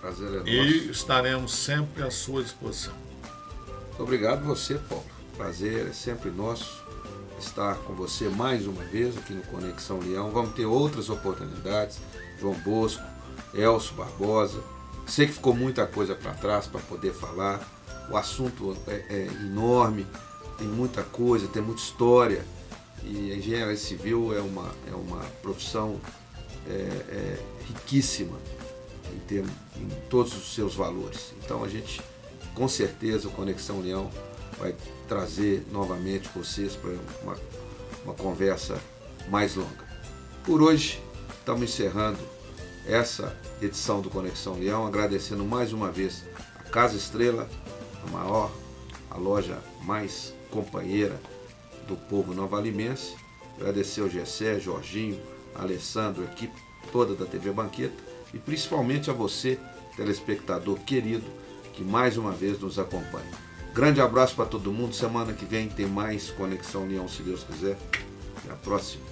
A: Prazer é nosso.
B: E estaremos sempre à sua disposição.
A: Muito obrigado você, Paulo. Prazer é sempre nosso estar com você mais uma vez aqui no Conexão Leão. Vamos ter outras oportunidades. João Bosco, Elcio Barbosa. Sei que ficou muita coisa para trás para poder falar. O assunto é enorme, tem muita coisa, tem muita história. E a engenharia civil é uma profissão riquíssima em todos os seus valores. Então a gente, com certeza, o Conexão Leão vai trazer novamente vocês para uma conversa mais longa. Por hoje, estamos encerrando essa edição do Conexão Leão, agradecendo mais uma vez a Casa Estrela, a loja mais companheira do povo novalimense. Agradecer ao Gessé, Jorginho, Alessandro, a equipe toda da TV Banqueta e principalmente a você, telespectador querido, que mais uma vez nos acompanha. Grande abraço para todo mundo. Semana que vem tem mais Conexão Leão, se Deus quiser. Até a próxima.